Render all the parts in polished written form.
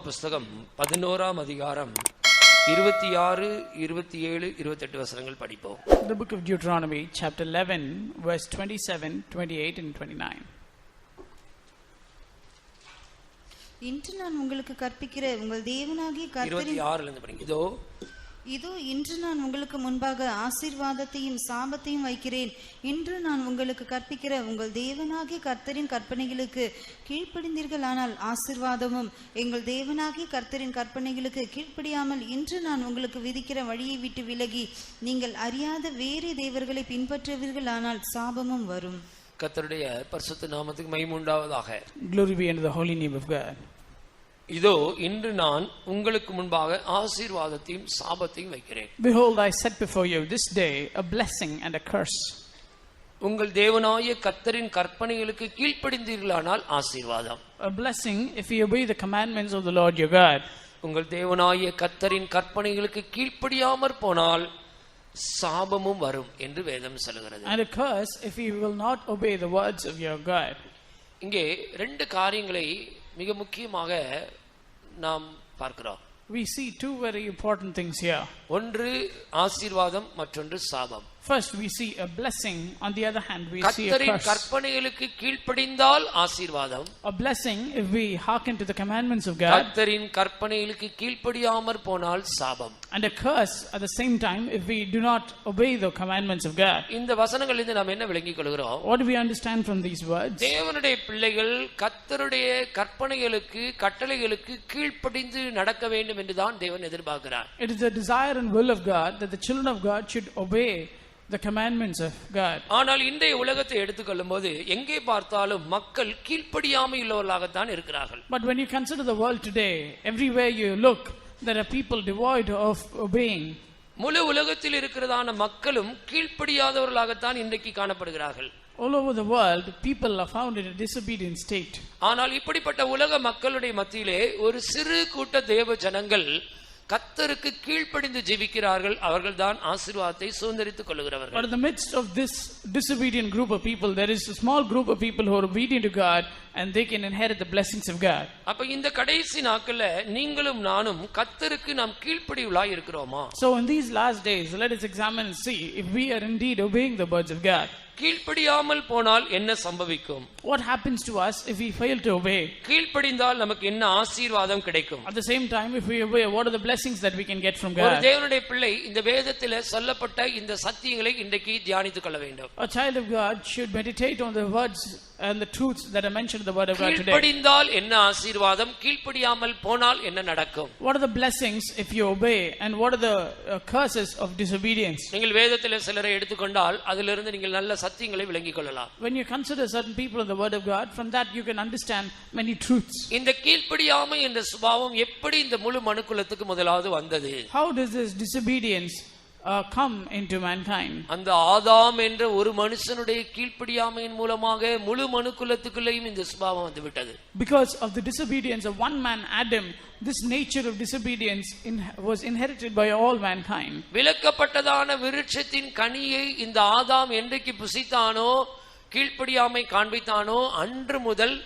புஸ்தகம் 11ஆம் அதிகாரம் 26, 27, 28 வசனங்கள் படிப்போம். The book of Deuteronomy, chapter 11, verse 27, 28 and 29. இன்று நான் உங்களுக்கு கற்பிக்கிற உங்கள் தேவனாகிய கர்த்தரின் 26ல இருந்து படிங்க. இதோ இன்று நான் உங்களுக்கு முன்பாக ஆசீர்வாதத்தையும் சாபத்தையும் வைக்கிறேன். இன்று நான் உங்களுக்கு கற்பிக்கிற உங்கள் தேவனாகிய கர்த்தரின் கற்பனைகளுக்கு கீழ்ப்படிந்தீர்களானால் ஆசீர்வாதமும், எங்கள் தேவனாகிய கர்த்தரின் கற்பனைகளுக்கு கீழ்ப்படியாமல் இன்று நான் உங்களுக்கு விதிக்கிற வழியை விட்டு விலகி நீங்கள் அறியாத வேறு தேவர்களை பின்பற்றுவீர்களானால் சாபமும் வரும். கர்த்தருடைய பரிசுத்த நாமத்துக்கு மகிமை உண்டாவதாக. Glory be unto the holy name of God. இதோ இன்று நான் உங்களுக்கு முன்பாக ஆசீர்வாதத்தையும் சாபத்தையும் வைக்கிறேன். Behold, I set before you this day a blessing and a curse. உங்கள் தேவனாகிய கர்த்தரின் கற்பனைகளுக்கு கீழ்ப்படிந்தீர்களானால் ஆசீர்வாதம். A blessing if you obey the commandments of the Lord your God. உங்கள் தேவனாகிய கர்த்தரின் கற்பனைகளுக்கு கீழ்ப்படியாமற் போனால் சாபமும் வரும் என்று வேதம் சொல்கிறது. And a curse if you will not obey the words of your God. இங்கே ரெண்டு காரியங்களை மிக முக்கியமாக நாம் பார்க்கிறோம். We see two very important things here. ஒன்று ஆசீர்வாதம், மற்றொன்று சாபம். First we see a blessing, on the other hand we see a கர்த்தரின் curse. கற்பனைகளுக்கு கீழ்ப்படிந்தால் ஆசீர்வாதம். A blessing if we hearken to the commandments of God. கர்த்தரின் கற்பனைகளுக்கு கீழ்ப்படியாமற் போனால் சாபம். And a curse at the same time if we do not obey the commandments of God. இந்த வசனங்களிலிருந்து நாம் என்ன விளங்கிக் கொள்கிறோம்? What do we understand from these words? தேவனுடைய பிள்ளைகள் கர்த்தருடைய கற்பனைகளுக்கு கட்டளைகளுக்கு கீழ்ப்படிந்து நடக்க வேண்டும் என்றுதான் தேவன் எதிர்பார்க்கிறார். It is the desire and will of God that the children of God should obey the commandments of God. ஆனால் இன்றைய உலகத்தை எடுத்துக்கொள்ளும்போது எங்கே பார்த்தாலும் மக்கள் கீழ்ப்படியாமை உள்ளவர்களாகத்தான் இருக்கிறார்கள். But when you consider the world today, everywhere you look, there are people devoid of obeying. முழு உலகத்தில் இருக்கிறதான மக்களும் கீழ்ப்படியாதவர்களாகத்தான் இன்றைக்கு காணப்படுகிறார்கள். All over the world, people are found in a disobedient state. ஆனால் இப்படிப்பட்ட உலக மக்களுடைய மத்தியிலே ஒரு சிறு கூட்ட தேவ ஜனங்கள் கர்த்தருக்கு கீழ்ப்படிந்து ஜீவிக்கிறார்கள். அவர்கள்தான் ஆசீர்வாதத்தை சுதந்தரித்துக் கொள்ளுகிறவர்கள். But in the midst of this disobedient group of people, there is a small group of people who are obedient to God and they can inherit the blessings of God. அப்ப இந்த கடைசி நாட்கள்ல நீங்களும் நானும் கர்த்தருக்கு நாம் கீழ்ப்படியுள்ளாய் இருக்கிறோமா? So in these last days, let us examine and see if we are indeed obeying the words of God. கீழ்ப்படியாமல் போனால் என்ன சம்பவிக்கும்? What happens to us if we fail to obey? கீழ்ப்படிந்தால் நமக்கு என்ன ஆசீர்வாதம் கிடைக்கும்? At the same time, if we obey, what are the blessings that we can get from ஒரு God? தேவனுடைய பிள்ளை இந்த வேதத்திலே சொல்லப்பட்ட இந்த சத்தியங்களை இன்றைக்கு தியானித்துக் கொள்ள வேண்டும். A child of God should meditate on the words and the truths that are mentioned in the word of God today. கீழ்ப்படிந்தால் என்ன ஆசீர்வாதம், கீழ்ப்படியாமல் போனால் என்ன நடக்கும்? What are the blessings if you obey and what are the curses of disobedience? நீங்கள் வேதத்திலே சிலரை எடுத்துக்கொண்டால் அதிலிருந்து நீங்கள் நல்ல சத்தியங்களை விளங்கிக் கொள்ளலாம். When you consider certain people in the word of God, from that you can understand many truths. இந்த கீழ்ப்படியாமை என்ற சுபாவம் எப்படி இந்த முழு மனுக்குலத்துக்கு முதலாவது வந்தது? How does this disobedience come into mankind? அந்த ஆதாம் என்ற ஒரு மனுஷனுடைய கீழ்ப்படியாமையின் மூலமாக முழு மனுக்குலத்துக்குள்ளேயும் இந்த சுபாவம் வந்து விட்டது. Because of the disobedience of one man Adam, this nature of disobedience was inherited by all mankind. விலக்கப்பட்டதான விருட்சத்தின் கனியை இந்த ஆதாம் என்றைக்கு புசித்தானோ, கீழ்ப்படியாமை காண்பித்தானோ, அன்று முதல்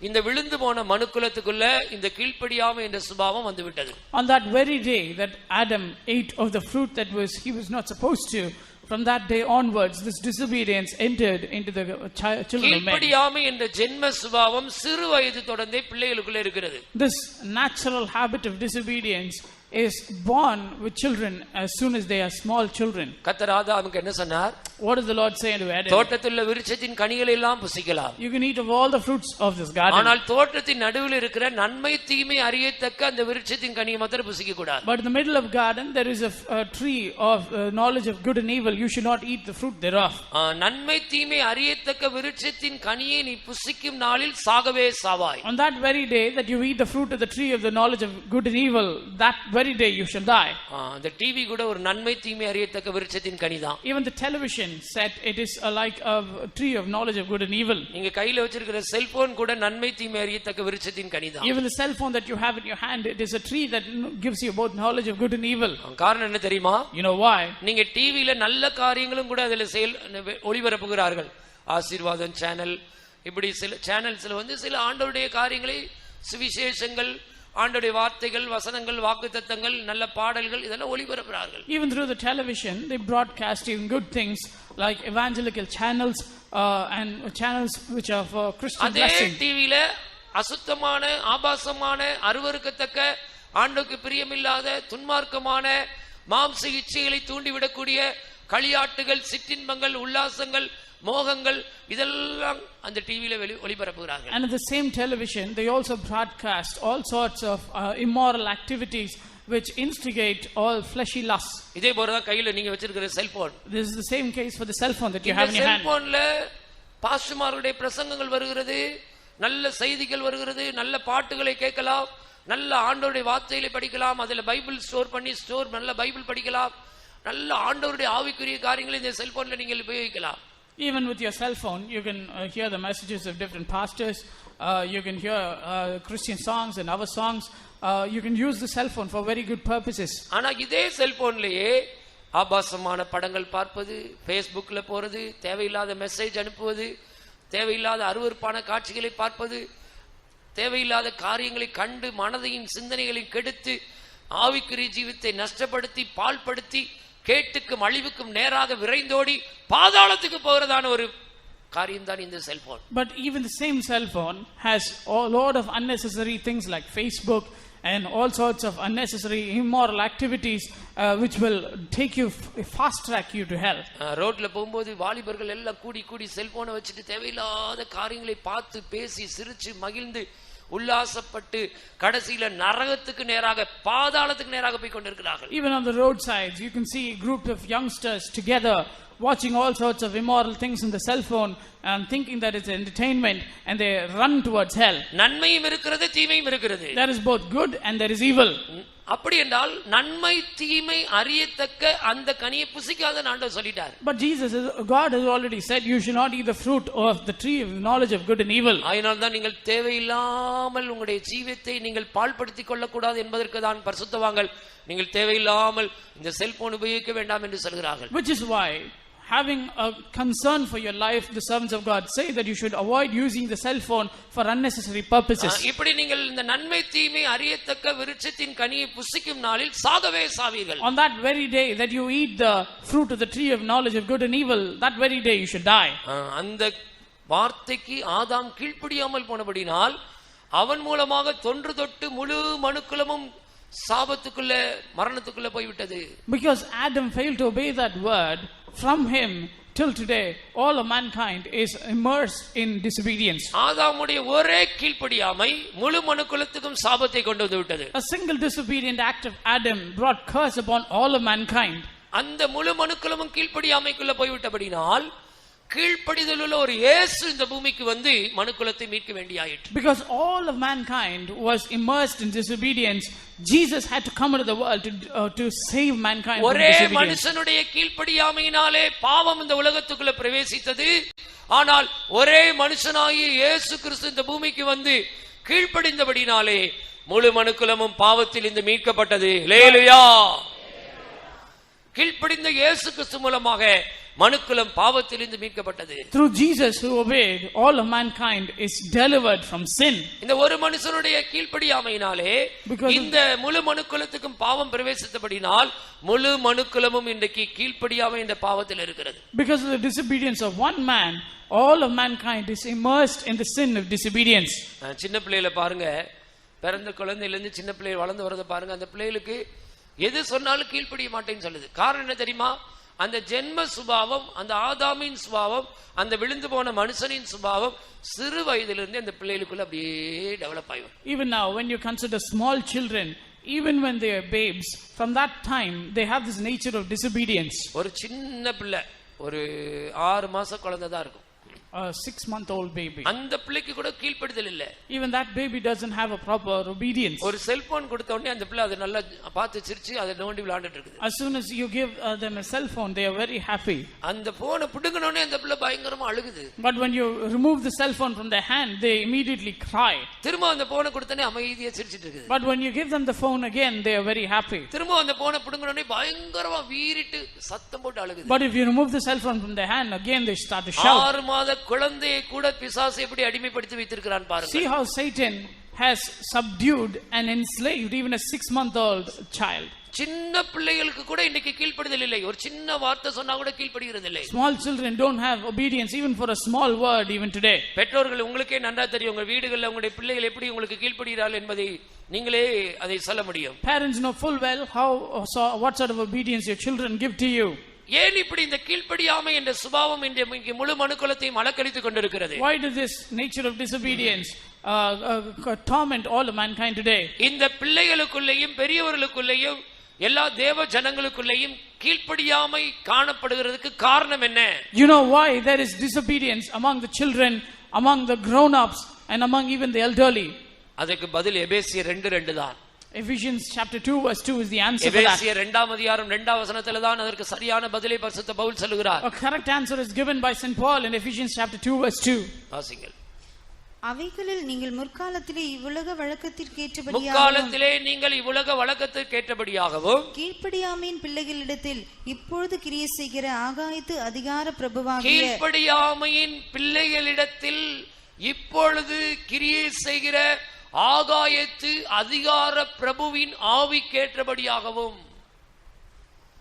இந்த விழுந்து போன மனுக்குலத்துக்குள்ள இந்த கீழ்ப்படியாமை என்ற சுபாவம் வந்து விட்டது. On that very day that Adam ate of the fruit that he was not supposed to, from that day onwards this disobedience entered into the children of men. கீழ்ப்படியாமை என்ற ஜென்ம சுபாவம் சிறு வயது தொடர்ந்தே பிள்ளைகளுக்குள்ள இருக்கிறது. This natural habit of disobedience is born with children as soon as they are small children. கர்த்தர் ஆதாமுக்கு என்ன சொன்னார்? What does the Lord say unto Adam? தோட்டத்தில் உள்ள விருட்சத்தின் கனிகளை எல்லாம் புசிக்கலாம். You can eat of all the fruits of this garden. ஆனால் தோட்டத்தின் நடுவில் இருக்கிற நன்மை தீமை அறியத்தக்க அந்த விருட்சத்தின் கனியை மாத்திரம் புசிக்க கூடாது. But in the middle of garden there is a tree of knowledge of good and evil. You should not eat the fruit thereof. நன்மை தீமை அறியத்தக்க விருட்சத்தின் கனியை நீ புசிக்கும் நாளில் சாகவே சாவாய். On that very day that you eat the fruit of the tree of the knowledge of good and evil, that very day you shall die. அந்த TV கூட ஒரு நன்மை தீமை அறியத்தக்க விருட்சத்தின் கனிதான். Even the television said it is like a tree of knowledge of good and evil. நீங்க கையில வச்சிருக்கிற cellphone கூட நன்மை தீமை அறியத்தக்க விருட்சத்தின் கனிதான். Even the cell phone that you have in your hand, it is a tree that gives you both knowledge of good and evil. காரணம் என்ன தெரியுமா? You know why? நீங்க டிவில நல்ல காரியங்களும் கூட அதுல ஒளிபரப்புகிறார்கள். ஆசீர்வாதம் சேனல், இப்படி சில சேனல்ஸ்ல வந்து சில ஆண்டவருடைய காரியங்களை, சுவிசேஷங்கள், ஆண்டவருடைய வார்த்தைகள், வசனங்கள், வாக்குத்தத்தங்கள், நல்ல பாடல்கள் இதெல்லாம் ஒளிபரப்புறார்கள். Even through the television, they broadcast even good things like evangelical channels and channels which are for Christian blessing. அதே டிவில அசுத்தமான, ஆபாசமான, அருவருக்கத்தக்க, ஆண்டவருக்கு பிரியமில்லாத, துன்மார்க்கமான, மாம்ச இச்சைகளை தூண்டிவிடக்கூடிய களியாட்டுகள், சிற்றின்பங்கள், உல்லாசங்கள், மோகங்கள் இதெல்லாம் அந்த டிவில ஒளிபரப்புகிறார்கள். And at the same television they also broadcast all sorts of immoral activities which instigate all fleshy lusts. இதே போல தான் கையில நீங்க வச்சிருக்கிற cellphone. This is the same case for the cell phone that you have in your hand. செல்போன்ல பாஸ்டர்மார்களுடைய பிரசங்கங்கள் வருகிறது, நல்ல செய்திகள் வருகிறது, நல்ல பாட்டுகளை கேட்கலாம், நல்ல ஆண்டவருடைய வார்த்தைகளை படிக்கலாம், அதுல பைபிள் ஸ்டோர் பண்ணி நல்ல பைபிள் படிக்கலாம், நல்ல ஆண்டவருடைய ஆவிக்குரிய காரியங்களை இந்த செல்போன்ல நீங்கள் உபயோகிக்கலாம். Even with your cell phone, you can hear the messages of different pastors. You can hear Christian songs and other songs. You can use the cell phone for very good purposes. ஆனா இதே செல்போன்லயே ஆபாசமான படங்கள் பார்ப்பது, Facebookல போறது, தேவையில்லாத message அனுப்புவது, தேவையில்லாத அருவருப்பான காட்சிகளை பார்ப்பது, தேவையில்லாத காரியங்களை கண்டு மனதையும் சிந்தனைகளையும் கெடுத்து ஆவிக்குரிய ஜீவித்தை நஷ்டப்படுத்தி பாழ்படுத்தி கேட்டுக்கும் அழிவுக்கும் நேராக விரைந்தோடி பாதாளத்துக்கு போகிறதான ஒரு காரியம் தான் இந்த cellphone. But even the same cell phone has a lot of unnecessary things like Facebook and all sorts of unnecessary immoral activities which will take you fast track you to hell. ரோட்ல போகும்போது வாலிபர்கள் எல்லாம் கூடி கூடி செல்போனை வச்சுட்டு தேவையில்லாத காரியங்களை பார்த்து பேசி சிரிச்சு மகிழ்ந்து உல்லாசப்பட்டு கடைசியில நரகத்துக்கு நேராக பாதாளத்துக்கு நேராக போய் கொண்டிருக்கிறார்கள். Even on the roadsides you can see a group of youngsters together watching all sorts of immoral things in the cell phone and thinking that it's entertainment and they run towards hell. நன்மையும் இருக்கிறது, தீமையும் இருக்கிறது. There is both good and there is evil. அப்படி என்றால் நன்மை தீமை அறியத்தக்க அந்த கனியை புசிக்காத ஆண்டவர் சொல்லிட்டார். But God has already said you should not eat the fruit of the tree of knowledge of good and evil. அதனால் தான் நீங்கள் தேவையில்லாமல் உங்களுடைய ஜீவியத்தை நீங்கள் பாழ்படுத்திக் கொள்ளக்கூடாது என்பதற்கு தான் பரிசுத்தவான்கள் நீங்கள் தேவையில்லாமல் இந்த செல்போன் உபயோகிக்க வேண்டாம் என்று சொல்கிறார்கள். Which is why having a concern for your life, the servants of God say that you should avoid using the cell phone for unnecessary purposes. இப்படி நீங்கள் இந்த நன்மை தீமை அறியத்தக்க விருட்சத்தின் கனியை புசிக்கும் நாளில் சாகவே சாவீர்கள். On that very day that you eat the fruit of the tree of knowledge of good and evil, that very day you should die. அந்த வார்த்தைக்கு ஆதாம் கீழ்ப்படியாமல் போனபடினால் அவன் மூலமாக தொன்று தொட்டு முழு மனுக்குலமும் சாபத்துக்குள்ள மரணத்துக்குள்ள போய்விட்டது. Because Adam failed to obey that word, from him till today all of mankind is immersed in disobedience. ஆதாமுடைய ஒரே கீழ்ப்படியாமை முழு மனுக்குலத்துக்கும் சாபத்தை கொண்டு வந்து விட்டது. A single disobedient act of Adam brought curse upon all of mankind. அந்த முழு மனுக்குலமும் கீழ்ப்படியாமைக்குள்ள போய்விட்டபடினால் கீழ்ப்படிதலுள்ள ஒரு இயேசு இந்த பூமிக்கு வந்து மனுக்குலத்தை மீட்க வேண்டியாயிற்று. Because all of mankind was immersed in disobedience, Jesus had to come into the world to save mankind from ஒரே disobedience. மனுஷனுடைய கீழ்ப்படியாமையினாலே பாவம் இந்த உலகத்துக்குள்ள பிரவேசித்தது. ஆனால் ஒரே மனுஷனாகிய இயேசு கிறிஸ்து இந்த பூமிக்கு வந்து கீழ்ப்படிந்தபடினாலே முழு மனுக்குலமும் பாவத்தில் இருந்து மீட்கப்பட்டது. ஹல்லேலூயா. கீழ்ப்படிந்த இயேசு கிறிஸ்து மூலமாக மனுக்குலம் பாவத்திலிருந்து மீட்கப்பட்டது. Through Jesus who obeyed, all of mankind is delivered from sin. இந்த ஒரு மனுஷனுடைய கீழ்ப்படியாமையினாலே இந்த முழு மனுக்குலத்துக்கும் பாவம் பிரவேசித்தபடினால் முழு மனுக்குலமும் இன்றைக்கு கீழ்ப்படியாமை என்ற பாவத்தில் இருக்கிறது. Because of the disobedience of one man, all of mankind is immersed in the sin of disobedience. சின்ன பிள்ளைகளை பாருங்க, பிறந்த குழந்தையிலிருந்து சின்ன பிள்ளை வளர்ந்து வரதை பாருங்க. அந்த பிள்ளைகளுக்கு எது சொன்னாலும் கீழ்ப்படிய மாட்டேன்னு சொல்லுது. காரணம் என்ன தெரியுமா? அந்த ஜென்ம சுபாவம், அந்த ஆதாமின் சுபாவம், அந்த விழுந்து போன மனுஷனின் சுபாவம் சிறு வயதிலிருந்து அந்த பிள்ளைகளுக்குள்ள அப்படியே டெவலப் ஆகும். Even now when you consider small children, even when they are babes, from that time they have this nature of disobedience. ஒரு சின்ன பிள்ளை, ஒரு 6 மாச குழந்தை தான் இருக்கும். A 6-month-old baby. அந்த பிள்ளைக்கு கூட கீழ்ப்படிதல் இல்ல. Even that baby doesn't have a proper obedience. ஒரு செல்போன் கொடுத்த உடனே அந்த பிள்ளை அதை நல்லா பார்த்து சிரிச்சு அதை நோண்டி விளையாண்டுட்டு இருக்குது. As soon as you give them a cell phone, they are very happy. அந்த போனை புடுங்கின உடனே அந்த பிள்ளை பயங்கரமா அழுகுது. But when you remove the cell phone from their hand, they immediately cry. திரும்ப அந்த போனை கொடுத்தனே அமைதியா சிரிச்சிட்டு இருக்குது. But when you give them the phone again, they are very happy. திரும்ப அந்த போனை புடுங்கின உடனே பயங்கரமா வீறிட்டு சத்தம் போட்டு அழுகுது. But if you remove the cell phone from their hand, again they start to shout. 6 மாத குழந்தையை கூட பிசாசு எப்படி அடிமைப்படுத்தி வைத்திருக்கிறான் பாருங்க. See how Satan has subdued and enslaved even a 6-month-old child. சின்ன பிள்ளைகளுக்கு கூட இன்னைக்கு கீழ்ப்படிதல் இல்லை. ஒரு சின்ன வார்த்தை சொன்னா கூட கீழ்ப்படிகிறது இல்லை. Small children don't have obedience even for a small word even today. பெற்றோர்கள் உங்களுக்கே நன்றா தெரியும் உங்க வீடுகளில் உங்களுடைய பிள்ளைகள் எப்படி உங்களுக்கு கீழ்ப்படிகிறார்கள் என்பதை நீங்களே அதை சொல்ல முடியும். Parents know full well what sort of obedience your children give to you. ஏன் இப்படி இந்த கீழ்ப்படியாமை என்ற சுபாவம் இன்றைக்கு முழு மனுக்குலத்தையும் அலக்கழித்துக் கொண்டிருக்கிறது? Why does this nature of disobedience torment all of mankind today? இந்த பிள்ளைகளுக்குள்ளேயும் பெரியவர்களுக்குள்ளேயும் எல்லா தேவ ஜனங்களுக்குள்ளேயும் கீழ்ப்படியாமை காணப்படுகிறதுக்கு காரணம் என்ன? You know why there is disobedience among the children, among the grown-ups and among even the elderly? அதுக்கு பதில் எபேசியர் 2:2 தான். Ephesians chapter 2 verse 2 is the answer for that. எபேசியர் 2ஆம் அதிகாரம் 2ஆம் வசனத்திலே தான் அதற்கு சரியான பதிலை பரிசுத்த பவுல் சொல்கிறார். A correct answer is given by St. Paul in Ephesians chapter 2 verse 2. வாசிங்கள். அவைகளில் நீங்கள் முற்காலத்திலே இவ்வுலக வழக்கத்திற்கேற்றபடியாகவும் கீழ்ப்படியாமையின் பிள்ளைகளிடத்தில் இப்பொழுது கிரியை செய்கிற ஆகாயத்து அதிகார பிரபுவாகிய கீழ்ப்படியாமையின் பிள்ளைகளிடத்தில் இப்பொழுது கிரியை செய்கிற ஆகாயத்து அதிகார பிரபுவின் ஆவிக்கேற்றபடியாகவும்.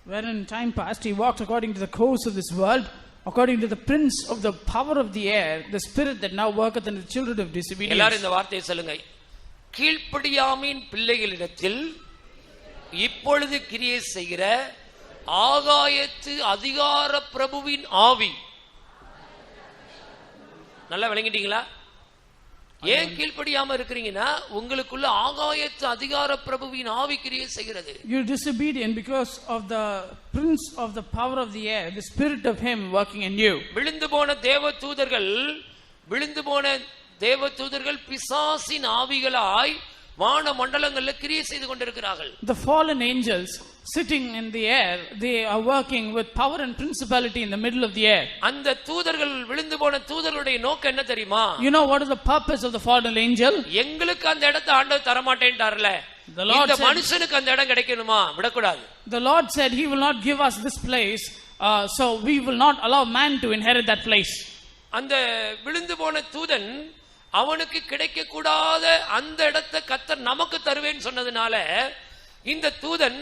Wherein in time past he walked according to the course of this world, according to the prince of the power of the air, the spirit that now worketh in the children of disobedience. எல்லாரும் இந்த வார்த்தையை சொல்லுங்க. கீழ்ப்படியாமையின் பிள்ளைகளிடத்தில் இப்பொழுது கிரியை செய்கிற ஆகாயத்து அதிகார பிரபுவின் ஆவி. நல்லா விளங்கிட்டீங்களா? ஏன் கீழ்ப்படியாம இருக்கிறீங்கன்னா உங்களுக்குள்ள ஆகாயத்து அதிகார பிரபுவின் ஆவி கிரியை செய்கிறது. You are disobedient because of the prince of the power of the air, the spirit of him working in you. விழுந்து போன தேவ தூதர்கள் பிசாசின் ஆவிகளாய் வான மண்டலங்கள்ல கிரியை செய்து கொண்டிருக்கிறார்கள். The fallen angels sitting in the air, they are working with power and principality in the middle of the air. அந்த தூதர்கள் விழுந்து போன தூதர்களுடைய நோக்கம் என்ன தெரியுமா? You know what is the purpose of the fallen angel? எங்களுக்கு அந்த இடத்தை ஆண்டவர் தர மாட்டேன்டார்ல. இந்த மனுஷனுக்கு அந்த இடம் கிடைக்கணுமா? விடக்கூடாது. The Lord said he will not give us this place, so we will not allow man to inherit that place. அந்த விழுந்து போன தூதன் அவனுக்கு கிடைக்க கூடாத அந்த இடத்தை கர்த்தர் நமக்கு தருவேன்னு சொன்னதுனால இந்த தூதன்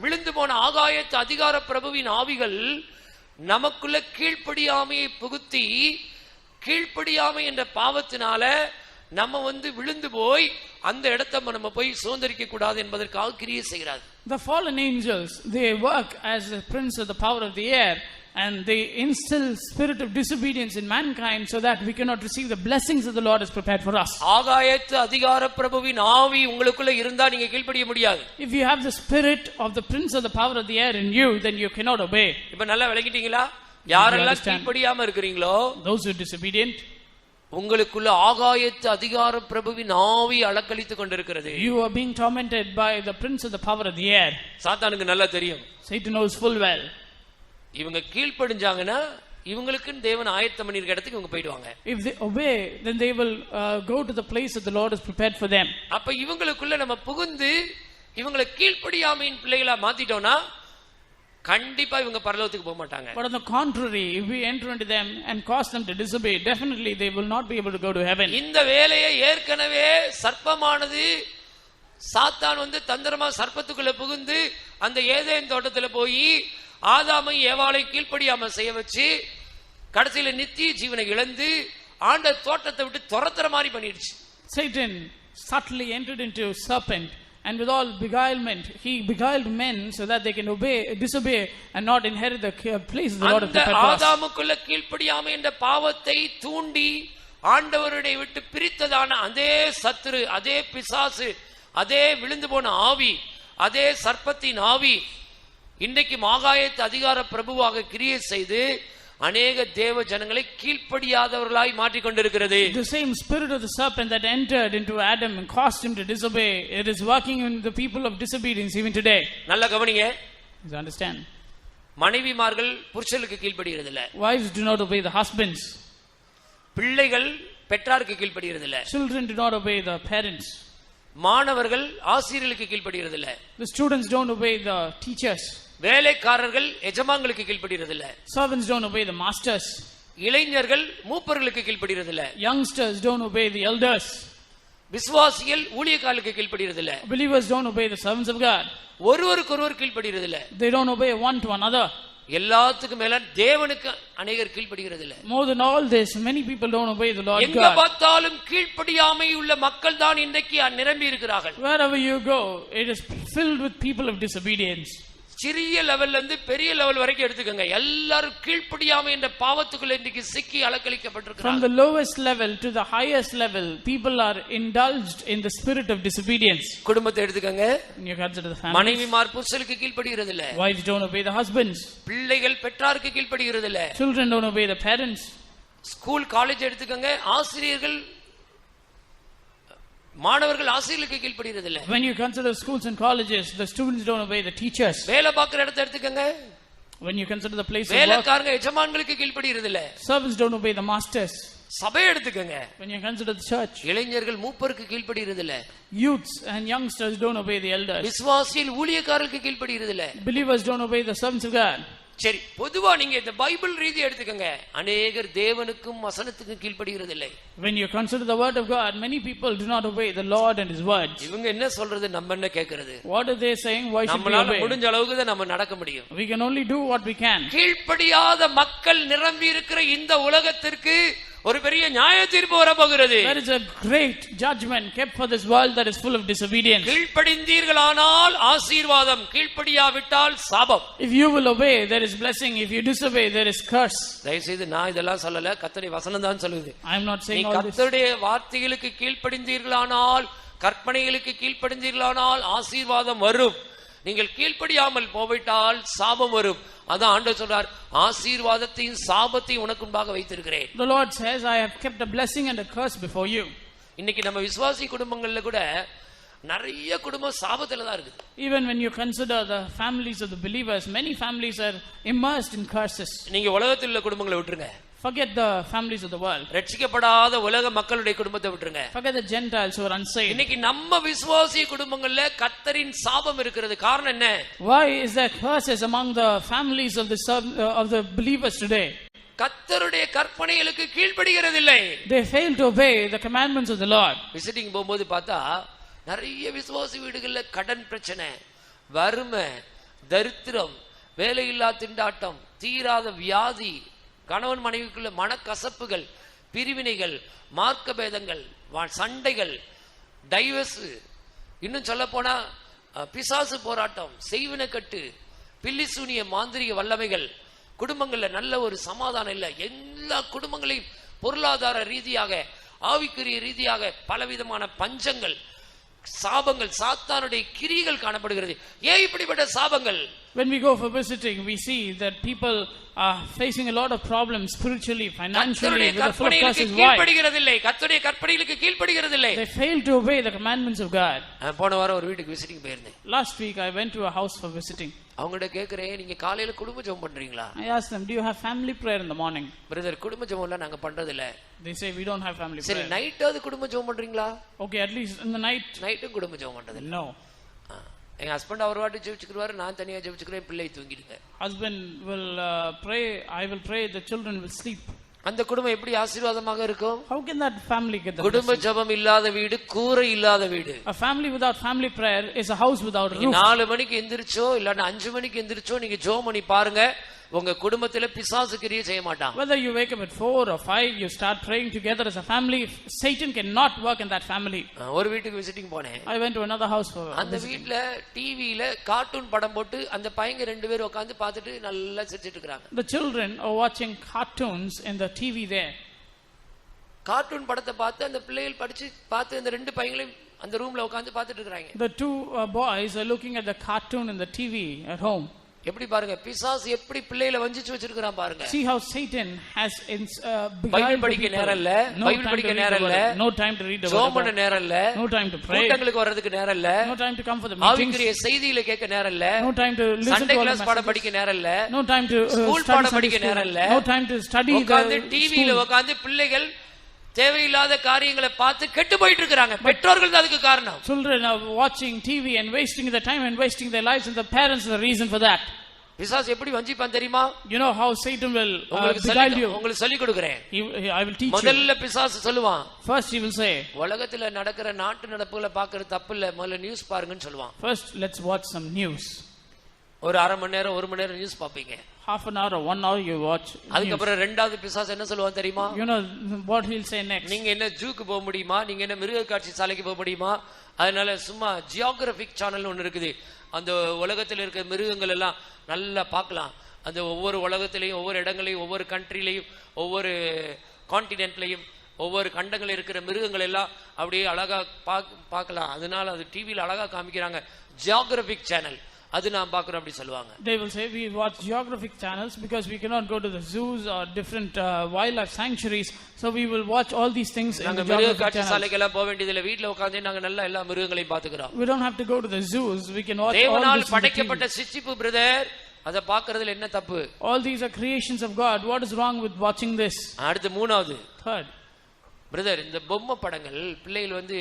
விழுந்து போன ஆகாயத்து அதிகார பிரபுவின் ஆவிகள் நமக்குள்ள கீழ்ப்படியாமையை புகுத்தி கீழ்ப்படியாமை என்ற பாவத்தினால நம்ம விழுந்து போய் அந்த இடத்தை நம்ம போய் சுதந்திரிக்க கூடாது என்பதற்காக கிரியை செய்கிறார். The fallen angels, they work as the prince of the power of the air, and they instill spirit of disobedience in mankind so that we cannot receive the blessings that the Lord has prepared for us. ஆகாயத்து அதிகார பிரபுவின் ஆவி உங்களுக்குள்ள இருந்தா நீங்க கீழ்ப்படிய முடியாது. If you have the spirit of the prince of the power of the air in you, then you cannot obey. இப்ப நல்லா விளங்கிட்டீங்களா? யாரெல்லாம் கீழ்ப்படியாம இருக்கிறீங்களோ, those who are disobedient, உங்களுக்குள்ள ஆகாயத்து அதிகார பிரபுவின் ஆவி அலக்களித்துக் கொண்டிருக்கிறது. You are being tormented by the prince of the power of the air. சாத்தானுக்கு நல்லா தெரியும். Satan knows full well. இவங்க கீழ்ப்படிஞ்சாங்கன்னா இவங்களுக்கு தேவன் ஆயத்தம் பண்ணிருக்க இடத்துக்கு இவங்க போய்டுவாங்க. If they obey, then they will go to the place that the Lord has prepared for them. அப்ப இவங்களுக்குள்ள நம்ம புகுந்து இவங்களை கீழ்ப்படியாமையின் பிள்ளைகளா மாத்திட்டோம்னா கண்டிப்பா இவங்க பரலோகத்துக்கு போக மாட்டாங்க. But on the contrary, if we enter into them and cause them to disobey, definitely they will not be able to go to heaven. இந்த வேலையை ஏற்கனவே சர்ப்பமானது சாத்தான் தந்திரமா சர்ப்பத்துக்குள்ள புகுந்து அந்த ஏதேன் தோட்டத்துல போய் ஆதாமை ஏவாளை கீழ்ப்படியாம செய்ய வச்சு கடைசியில நித்திய ஜீவனை இழந்து ஆண்ட தோட்டத்தை விட்டு துரத்துற மாதிரி பண்ணிடுச்சு. Satan subtly entered into serpent, and with all beguilement he beguiled men so that they can disobey and not inherit the place the Lord has prepared for us. ஆதாமுக்குள்ள கீழ்ப்படியாமை என்ற பாவத்தை தூண்டி ஆண்டவருடைய விட்டு பிரித்ததான அதே சத்துரு, அதே பிசாசு, அதே விழுந்து போன ஆவி, அதே சர்ப்பத்தின் ஆவி இன்றைக்கு ஆகாயத்து அதிகார பிரபுவாக கிரியை செய்து அநேக தேவ ஜனங்களை கீழ்ப்படியாதவர்களாய் மாற்றிக் கொண்டிருக்கிறது. The same spirit of the serpent that entered into Adam and caused him to disobey, it is working in the people of disobedience even today. நல்ல கவனிங்க. You understand? மனைவிமார்கள் புருஷனுக்கு கீழ்ப்படிகிறது இல்ல. Wives do not obey the husbands. பிள்ளைகள் பெற்றாருக்கு கீழ்ப்படிகிறது இல்ல. Children do not obey the parents. மாணவர்கள் ஆசிரியர்களுக்கு கீழ்ப்படிகிறது இல்ல. The students don't obey the teachers. வேலைக்காரர்கள் எஜமான்களுக்கு கீழ்ப்படிகிறது இல்ல. Servants don't obey the masters. இளைஞர்கள் மூப்பர்களுக்கு கீழ்ப்படிகிறது இல்ல. Youngsters don't obey the elders. விசுவாசிகள் ஊழியக்காரர்களுக்கு கீழ்ப்படிகிறது இல்ல. Believers don't obey the servants of God. ஒருவருக்கொருவர் கீழ்ப்படிகிறது இல்ல. They don't obey one to another. எல்லாத்துக்கும் மேல தேவனுக்கு அநேகர் கீழ்ப்படிகிறது இல்ல. More than all this, many people don't obey the Lord எங்க God. பார்த்தாலும் கீழ்ப்படியாமை உள்ள மக்கள் தான் இன்றைக்கு நிரம்பி இருக்கிறார்கள். Wherever you go, it is filled with people of disobedience. சிறிய லெவல்ல இருந்து பெரிய லெவல் வரைக்கும் எடுத்துக்கங்க. எல்லாரும் கீழ்ப்படியாமை என்ற பாவத்துக்குள்ள இன்னைக்கு சிக்கி அலக்களிக்கப்பட்டிருக்கிறார்கள். From the lowest level to the highest level, people are indulged in the spirit of disobedience. குடும்பத்தை எடுத்துக்கங்க. You consider the family. மனைவிமார் புருஷனுக்கு கீழ்ப்படிகிறது இல்ல. Wives don't obey the husbands. பிள்ளைகள் பெற்றாருக்கு கீழ்ப்படிகிறது இல்ல. Children don't obey the parents. School college எடுத்துக்கங்க. ஆசிரியர்கள் மாணவர்கள் ஆசிரியர்களுக்கு கீழ்ப்படிகிறது இல்ல. When you consider schools and colleges, the students don't obey the teachers. வேலை பார்க்குற இடத்தை எடுத்துக்கங்க. When you consider the place of work, வேலைக்காரங்க எஜமான்களுக்கு கீழ்ப்படிகிறது இல்ல. servants don't obey the masters. சபை எடுத்துக்கங்க. When you consider the church, இளைஞர்கள் மூப்பருக்கு கீழ்ப்படிகிறது இல்ல. youths and youngsters don't obey the elders. விசுவாசிகள் ஊழியக்காரர்களுக்கு கீழ்ப்படிகிறது இல்ல. Believers don't obey the servants of God. சரி, பொதுவா நீங்க இந்த பைபிள் ரீதி எடுத்துக்கங்க. அநேகர் தேவனுக்கும் வசனத்துக்கும் கீழ்ப்படிகிறது இல்லை. When you consider the word of God, many people do not obey the Lord and his words. இவங்க என்ன சொல்றது, நம்ம என்ன கேக்குறது? What are they saying? Why should we நம்மளால obey? முடிஞ்ச அளவுக்கு தான் நம்ம நடக்க முடியும். We can only do what we can. கீழ்ப்படியாத மக்கள் நிரம்பி இருக்கிற இந்த உலகத்திற்கு ஒரு பெரிய நியாய தீர்ப்பு வரப்போகிறது. There is a great judgment kept for this world that is full of disobedience. கீழ்ப்படிந்தீர்களானால் ஆசீர்வாதம், கீழ்ப்படியாவிட்டால் சாபம். If you will obey, there is blessing. If you disobey, there is curse. தயவு செய்து நான் இதெல்லாம் சொல்லல, கர்த்தருடைய வசனம் தான் சொல்லுது. I am not நீ saying all this. கர்த்தருடைய வார்த்தைகளுக்கு கீழ்ப்படிந்தீர்களானால், கற்பனைகளுக்கு கீழ்ப்படிந்தீர்களானால் ஆசீர்வாதம் வரும். நீங்கள் கீழ்ப்படியாமல் போய்விட்டால் சாபம் வரும். அதான் ஆண்டவர் சொல்றார், ஆசீர்வாதத்தையும் சாபத்தையும் உனக்கு முன்பாக வைத்திருக்கிறேன். The Lord says, I have kept a blessing and a curse before you. இன்னைக்கு நம்ம விசுவாசி குடும்பங்கள்ல கூட நிறைய குடும்பம் சாபத்துல தான் இருக்குது. Even when you consider the families of the believers, many families are immersed in curses. நீங்க உலகத்தில் உள்ள குடும்பங்களை விட்டுருங்க. Forget the families of the world. ரட்சிக்கப்படாத உலக மக்களுடைய குடும்பத்தை விட்டுருங்க. Forget the Gentiles who are unsaved. இன்னைக்கு நம்ம விசுவாசி குடும்பங்கள்ல கர்த்தரின் சாபம் இருக்கிறது. காரணம் என்ன? Why is there curses among the families of the believers today? கர்த்தருடைய கற்பனைகளுக்கு கீழ்ப்படிகிறது இல்லை. They fail to obey the commandments of the Lord. Visiting போகும்போது பார்த்தா நிறைய விசுவாசி வீடுகள்ல கடன் பிரச்சனை, வறுமை, தரித்திரம், வேலையில்லா திண்டாட்டம், தீராத வியாதி, கணவன் மனைவிக்குள்ள மனக்கசப்புகள், பிரிவினைகள், மார்க்க பேதங்கள், சண்டைகள், டைவர்ஸ், இன்னும் சொல்ல போனா பிசாசு போராட்டம், செய்வினக்கட்டு, பில்லிசூனிய மாந்திரிக வல்லமைகள், குடும்பங்கள்ல நல்ல ஒரு சமாதானம் இல்லை. எல்லா குடும்பங்களையும் பொருளாதார ரீதியாக, ஆவிக்குரிய ரீதியாக பலவிதமான பஞ்சங்கள், சாபங்கள், சாத்தானுடைய கிரிகள் காணப்படுகிறது. ஏன் இப்படிப்பட்ட சாபங்கள்? When we go for visiting, we see that people are facing a lot of problems spiritually, financially, with the full of curses. Why? கர்த்தருடைய கற்பனைகளுக்கு கீழ்ப்படிகிறது இல்லை. They fail to obey the commandments of God. போன வாரம் ஒரு வீட்டுக்கு visiting போயிருந்தேன். Last week I went to a house for visiting. அவங்கள்ட்ட கேக்குறேன், நீங்க காலையில குடும்ப ஜெபம் பண்றீங்களா? I asked them, do you have family prayer in the morning? Brother, குடும்ப ஜெபம்லாம் நாங்க பண்றது இல்ல. They say we don't have family சரி, prayer. நைட்டாவது குடும்ப ஜெபம் பண்றீங்களா? Okay, at least in the night. நைட்டும் குடும்ப ஜெபம் பண்றது இல்ல. No. எங்க ஹஸ்பண்ட் அவர் வாட்டி ஜெபிச்சுக்குவாரு, நான் தனியா ஜெபிச்சுக்கிறேன், பிள்ளை தூங்கிடுங்க. Husband will pray, I will pray, the children will sleep. அந்த குடும்பம் எப்படி ஆசீர்வாதமாக இருக்கும்? How can that family get the குடும்ப ஜெபம் இல்லாத வீடு கூரை இல்லாத வீடு. A family without family prayer is a house without a roof. 4 மணிக்கு எந்திரிச்சோ இல்லன்னா 5 மணிக்கு எந்திரிச்சோ நீங்க ஜெபம் பண்ணி பாருங்க, உங்க குடும்பத்துல பிசாசு கிரியை செய்ய மாட்டான். Whether you wake up at 4 or 5, you start praying together as a family, Satan cannot work in that family. ஒரு வீட்டுக்கு விசிட்டிங் போனேன். I went to another house for அந்த வீட்ல டிவில கார்ட்டூன் படம் போட்டு அந்த பையங்க 2 பேர் உட்கார்ந்து பார்த்துட்டு நல்லா சிரிச்சிட்டு இருக்காங்க. The children are watching cartoons in the TV there. Cartoon படத்தை பார்த்து அந்த பிள்ளைகள் படிச்சு பார்த்து அந்த 2 பையங்களையும் அந்த ரூம்ல உட்கார்ந்து பார்த்துட்டு இருக்காங்க. The 2 boys are looking at the cartoon in the TV at home. எப்படி பாருங்க, பிசாசு எப்படி பிள்ளைகளை வஞ்சிச்சு வச்சிருக்கான் பாருங்க. See how Satan has Bible படிக்க நேரம் இல்ல, பைபிள் படிக்க நேரம் இல்ல, no time to read the word, ஜெபம் பண்ண நேரம் இல்ல, no time to pray, கூட்டங்களுக்கு வர்றதுக்கு நேரம் இல்ல, no time to come for the meetings, ஆவிக்குரிய செய்திகளை கேட்க நேரம் இல்ல, no time to listen Sunday to class பாடம் படிக்க நேரம் இல்ல, no time to ஸ்கூல் பாடம் படிக்க நேரம் இல்ல, no time to study உட்கார்ந்து டிவில உட்கார்ந்து பிள்ளைகள் தேவையில்லாத காரியங்களை பார்த்து கெட்டு போயிட்டு இருக்காங்க. பெற்றோர்கள் தான் அதுக்கு காரணம். Children are watching TV and wasting their time and wasting their lives, and the parents are the reason for that. பிசாசு எப்படி வஞ்சிப்பான் தெரியுமா? You know how Satan will beguile you. உங்களுக்கு சொல்லி கொடுக்கிறேன். I will teach you. முதல்ல பிசாசு சொல்லுவான். First he will say, உலகத்துல நடக்கிற நாட்டு நடப்புகளை பார்க்கிறது தப்பு இல்ல, முதல்ல நியூஸ் பாருங்கன்னு சொல்லுவான். First let's watch some news. ஒரு அரை மணி நேரம் 1 மணி நேரம் நியூஸ் பாப்பீங்க. Half an hour or 1 hour you watch. அதுக்கப்புறம் ரெண்டாவது பிசாசு என்ன சொல்லுவான் தெரியுமா? You know what he'll say next. நீங்க என்ன ஜூக்கு போக முடியுமா? நீங்க என்ன மிருக காட்சி சாலைக்கு போக முடியுமா? அதனால சும்மா ஜியோகிராபிக் சேனல் ஒன்னு இருக்குது. அந்த உலகத்தில் இருக்கிற மிருகங்கள் எல்லாம் நல்லா பார்க்கலாம். அந்த ஒவ்வொரு உலகத்திலையும் ஒவ்வொரு இடங்களையும் ஒவ்வொரு கண்ட்ரிலையும் ஒவ்வொரு கான்டினென்ட்லையும் ஒவ்வொரு கண்டங்கள் இருக்கிற மிருகங்கள் எல்லாம் அப்படியே அழகா பார்க்கலாம். அதனால அது டிவியில் அழகா காமிக்கிறாங்க. ஜியோகிராபிக் சேனல் அது நான் பார்க்கிறோம் அப்படி சொல்லுவாங்க. They will say we watch geographic channels because we cannot go to the zoos or different wildlife sanctuaries, so we will watch all these things in the geographic channels. சாலைக்கெல்லாம் போக வேண்டியதில்லை, வீட்ல உட்கார்ந்து நாங்க நல்லா எல்லா மிருகங்களையும் பார்த்துக்கிறோம். We don't have to go to the zoos, we can watch all தேவனால் this. படைக்கப்பட்ட சிருஷ்டிப்பு பிரதர், அத பார்க்கிறதுல என்ன தப்பு? All these are creations of God. What is wrong with watching this? அடுத்து மூணாவது Third, பிரதர், இந்த பொம்மை படங்கள் பிள்ளைகள் வந்து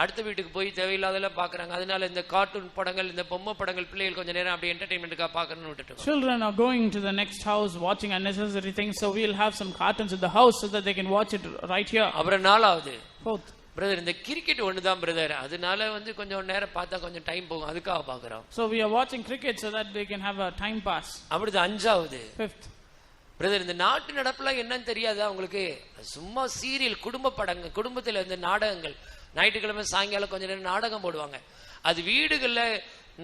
அடுத்த வீட்டுக்கு போய் தேவையில்லாதெல்லாம் பாக்குறாங்க. அதனால இந்த கார்ட்டூன் படங்கள் இந்த பொம்மை படங்கள் பிள்ளைகள் கொஞ்ச நேரம் அப்படியே என்டர்டெயின்மென்ட்காக பார்க்கணும்னு விட்டுட்டோம். Children are going to the next house watching unnecessary things, so we'll have some cartoons in the house so that they can watch it right here. அப்புறம் நாலாவது Fourth, பிரதர், இந்த கிரிக்கெட் ஒண்ணுதான் பிரதர், அதனால வந்து கொஞ்சம் நேரம் பார்த்தா கொஞ்சம் டைம் போகும், அதுக்காக பாக்குறோம். so we are watching cricket so that they can have a time pass. அப்படிதான் அஞ்சாவது Fifth, பிரதர், இந்த நாட்டு நடப்புலாம் என்னன்னு தெரியாதா உங்களுக்கு? சும்மா சீரியல், குடும்ப படங்கள், குடும்பத்துல இந்த நாடகங்கள், ஞாயிற்றுக்கிழமை சாயங்காலம் கொஞ்ச நேரம் நாடகம் போடுவாங்க. அது வீடுகள்ல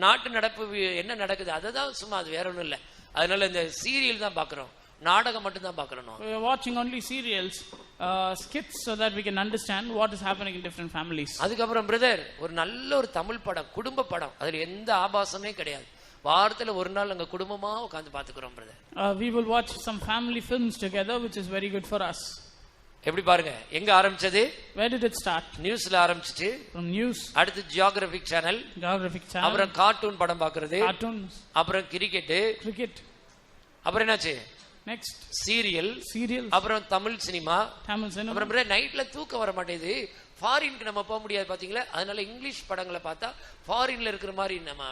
நாட்டு நடப்பு என்ன நடக்குது அதை தான், சும்மா அது வேற ஒண்ணும் இல்லை. அதனால இந்த சீரியல் தான் பாக்குறோம், நாடகம் மட்டும் தான் பாக்குறோம். we are watching only serials, skits, so that we can understand what is happening in different families. அதுக்கப்புறம் பிரதர், ஒரு நல்ல ஒரு தமிழ் படம், குடும்ப படம், அதுல எந்த ஆபாசமே கிடையாது. வாரத்துல ஒரு நாள் அங்க குடும்பமா உட்கார்ந்து பாத்துக்கிறோம் brother. We will watch some family films together, which is very good for us. எப்படி பாருங்க, எங்க ஆரம்பிச்சது? Where did it start? நியூஸ்ல ஆரம்பிச்சிட்டு, From news, அடுத்து ஜியோகிராபிக் சேனல், அப்புறம் கார்ட்டூன் படம் பாக்குறது, cartoons, அப்புறம் கிரிக்கெட், அப்புறம் என்னாச்சு? next சீரியல், அப்புறம் தமிழ் சினிமா, அப்புறம் நைட்ல தூக்கம் வர மாட்டேது. ஃபாரினுக்கு நம்ம போக முடியாது பாத்தீங்களா, அதனால இங்கிலீஷ் படங்களை பார்த்தா ஃபாரின்ல இருக்கிற மாதிரி நம்ம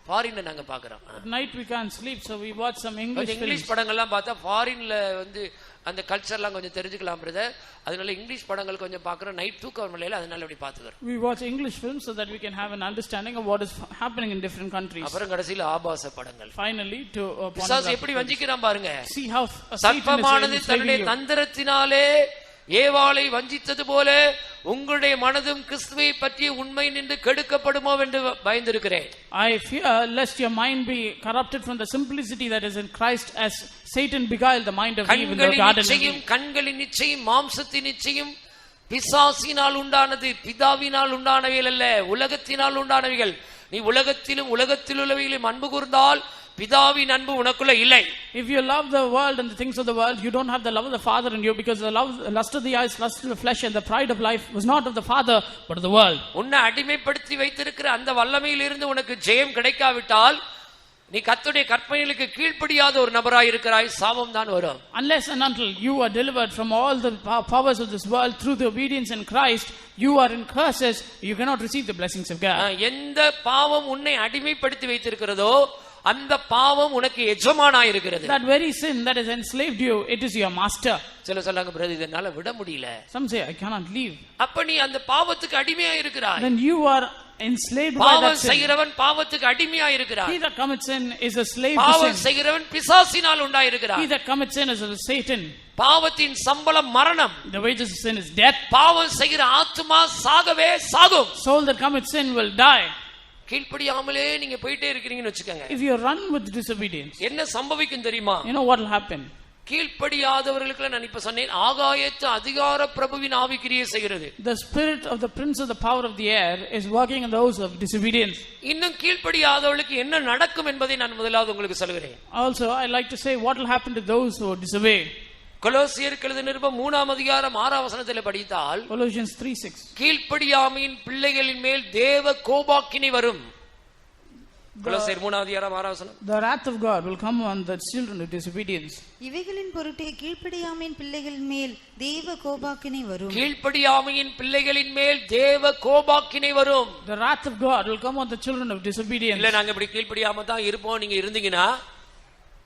ஃபாரின்ல நாங்க பாக்குறோம். At night we can't sleep, so we watch some English படங்கள்லாம் பார்த்தா ஃபாரின்ல வந்து அந்த கல்ச்சர்லாம் கொஞ்சம் தெரிஞ்சுக்கலாம் பிரதர். அதனால இங்கிலீஷ் படங்கள் கொஞ்சம் பாக்குறோம், நைட் தூக்கம் வரல, அதனால அப்படி பாத்துக்கிறோம். We watch English films so that we can have an understanding of what is happening in different countries. அப்புறம் கடைசில ஆபாச படங்கள். Finally, to பிசாசு எப்படி வஞ்சிக்கிறான் பாருங்க. See how சர்ப்பமானது தன்னுடைய தந்திரத்தினாலே ஏவாளை வஞ்சித்தது போல உங்களுடைய மனதும் கிறிஸ்துவை பற்றிய உண்மை நின்று கெடுக்கப்படுமோ என்று பயந்திருக்கிறேன். I fear lest your mind be corrupted from the simplicity that is in Christ, as Satan beguiled the mind of Eve in the garden. கண்களின் நிச்சயம், மாம்சத்தின் நிச்சயம் பிசாசினால் உண்டானது, பிதாவினால் உண்டானவைகள் அல்ல, உலகத்தினால் உண்டானவைகள். நீ உலகத்திலும் உலகத்தில் உள்ளவைகளையும் அன்பு கூர்ந்தால் பிதாவின் அன்பு உனக்குள்ள இல்லை. If you love the world and the things of the world, you don't have the love of the Father in you, because the lust of the eyes, lust of the flesh and the pride of life was not of the Father but of the world. உன்னை அடிமைப்படுத்தி வைத்திருக்கிற அந்த வல்லமையில் இருந்து உனக்கு ஜெயம் கிடைக்காவிட்டால் நீ கர்த்தருடைய கற்பனைகளுக்கு கீழ்ப்படியாத ஒரு நபராய் இருக்கிறாய், சாபம் தான் வரும். Unless and until you are delivered from all the powers of this world through the obedience in Christ, you are in curses, you cannot receive the blessings of God. எந்த பாவம் உன்னை அடிமைப்படுத்தி வைத்திருக்கிறதோ அந்த பாவம் உனக்கு எஜமானாய் இருக்கிறது. That very sin that has enslaved you, it is your master. சில சொல்றாங்க பிரதர், இதனால விட முடியல. Some say I cannot leave. அப்ப நீ அந்த பாவத்துக்கு அடிமையாய் இருக்கிறாய். Then you are enslaved by that sin. பாவம் செய்கிறவன் பாவத்துக்கு அடிமையாய் இருக்கிறான். He that commits sin is a slave to sin. பாவம் செய்கிறவன் பிசாசினால் உண்டாய் இருக்கிறான். He that commits sin is of Satan. பாவத்தின் சம்பளம் மரணம். The wages of sin is death. பாவம் செய்கிற ஆத்துமா சாகவே சாகும். Soul that commits sin will die. கீழ்ப்படியாமலே நீங்க போயிட்டே இருக்கீங்கன்னு வெச்சுக்கங்க. If you run with disobedience, என்ன சம்பவிக்கும் தெரியுமா? You know what will happen? கீழ்ப்படியாதவர்களுக்கு நான் இப்ப சொன்னேன், ஆகாயத்து அதிகார பிரபுவின் ஆவி கிரியை செய்கிறது. The spirit of the prince of the power of the air is working in those of disobedience. இன்னும் கீழ்ப்படியாதவர்களுக்கு என்ன நடக்கும் என்பதை நான் முதலாவது உங்களுக்கு சொல்கிறேன். Also I like to say what will happen to those who disobey. கொலோசியருக்கு எழுதின நிருபம் 3ஆம் அதிகாரம் 6ஆம் வசனத்திலே படித்தால், Colossians 3:6, கீழ்ப்படியாமையின் பிள்ளைகளின் மேல் தேவ கோபாக்கினை வரும். கொலோசியர் 3ஆம் அதிகாரம் 6ஆம் வசனம். The wrath of God will come on the children of disobedience. இவைகளின் பொருட்டே கீழ்ப்படியாமையின் பிள்ளைகளின் மேல் தேவ கோபாக்கினை வரும். கீழ்ப்படியாமையின் பிள்ளைகளின் மேல் தேவ கோபாக்கினை வரும். The wrath of God will come on the children of disobedience. இல்ல நாங்க இப்படி கீழ்ப்படியாம தான் இருப்போம் நீங்க இருந்தீங்கன்னா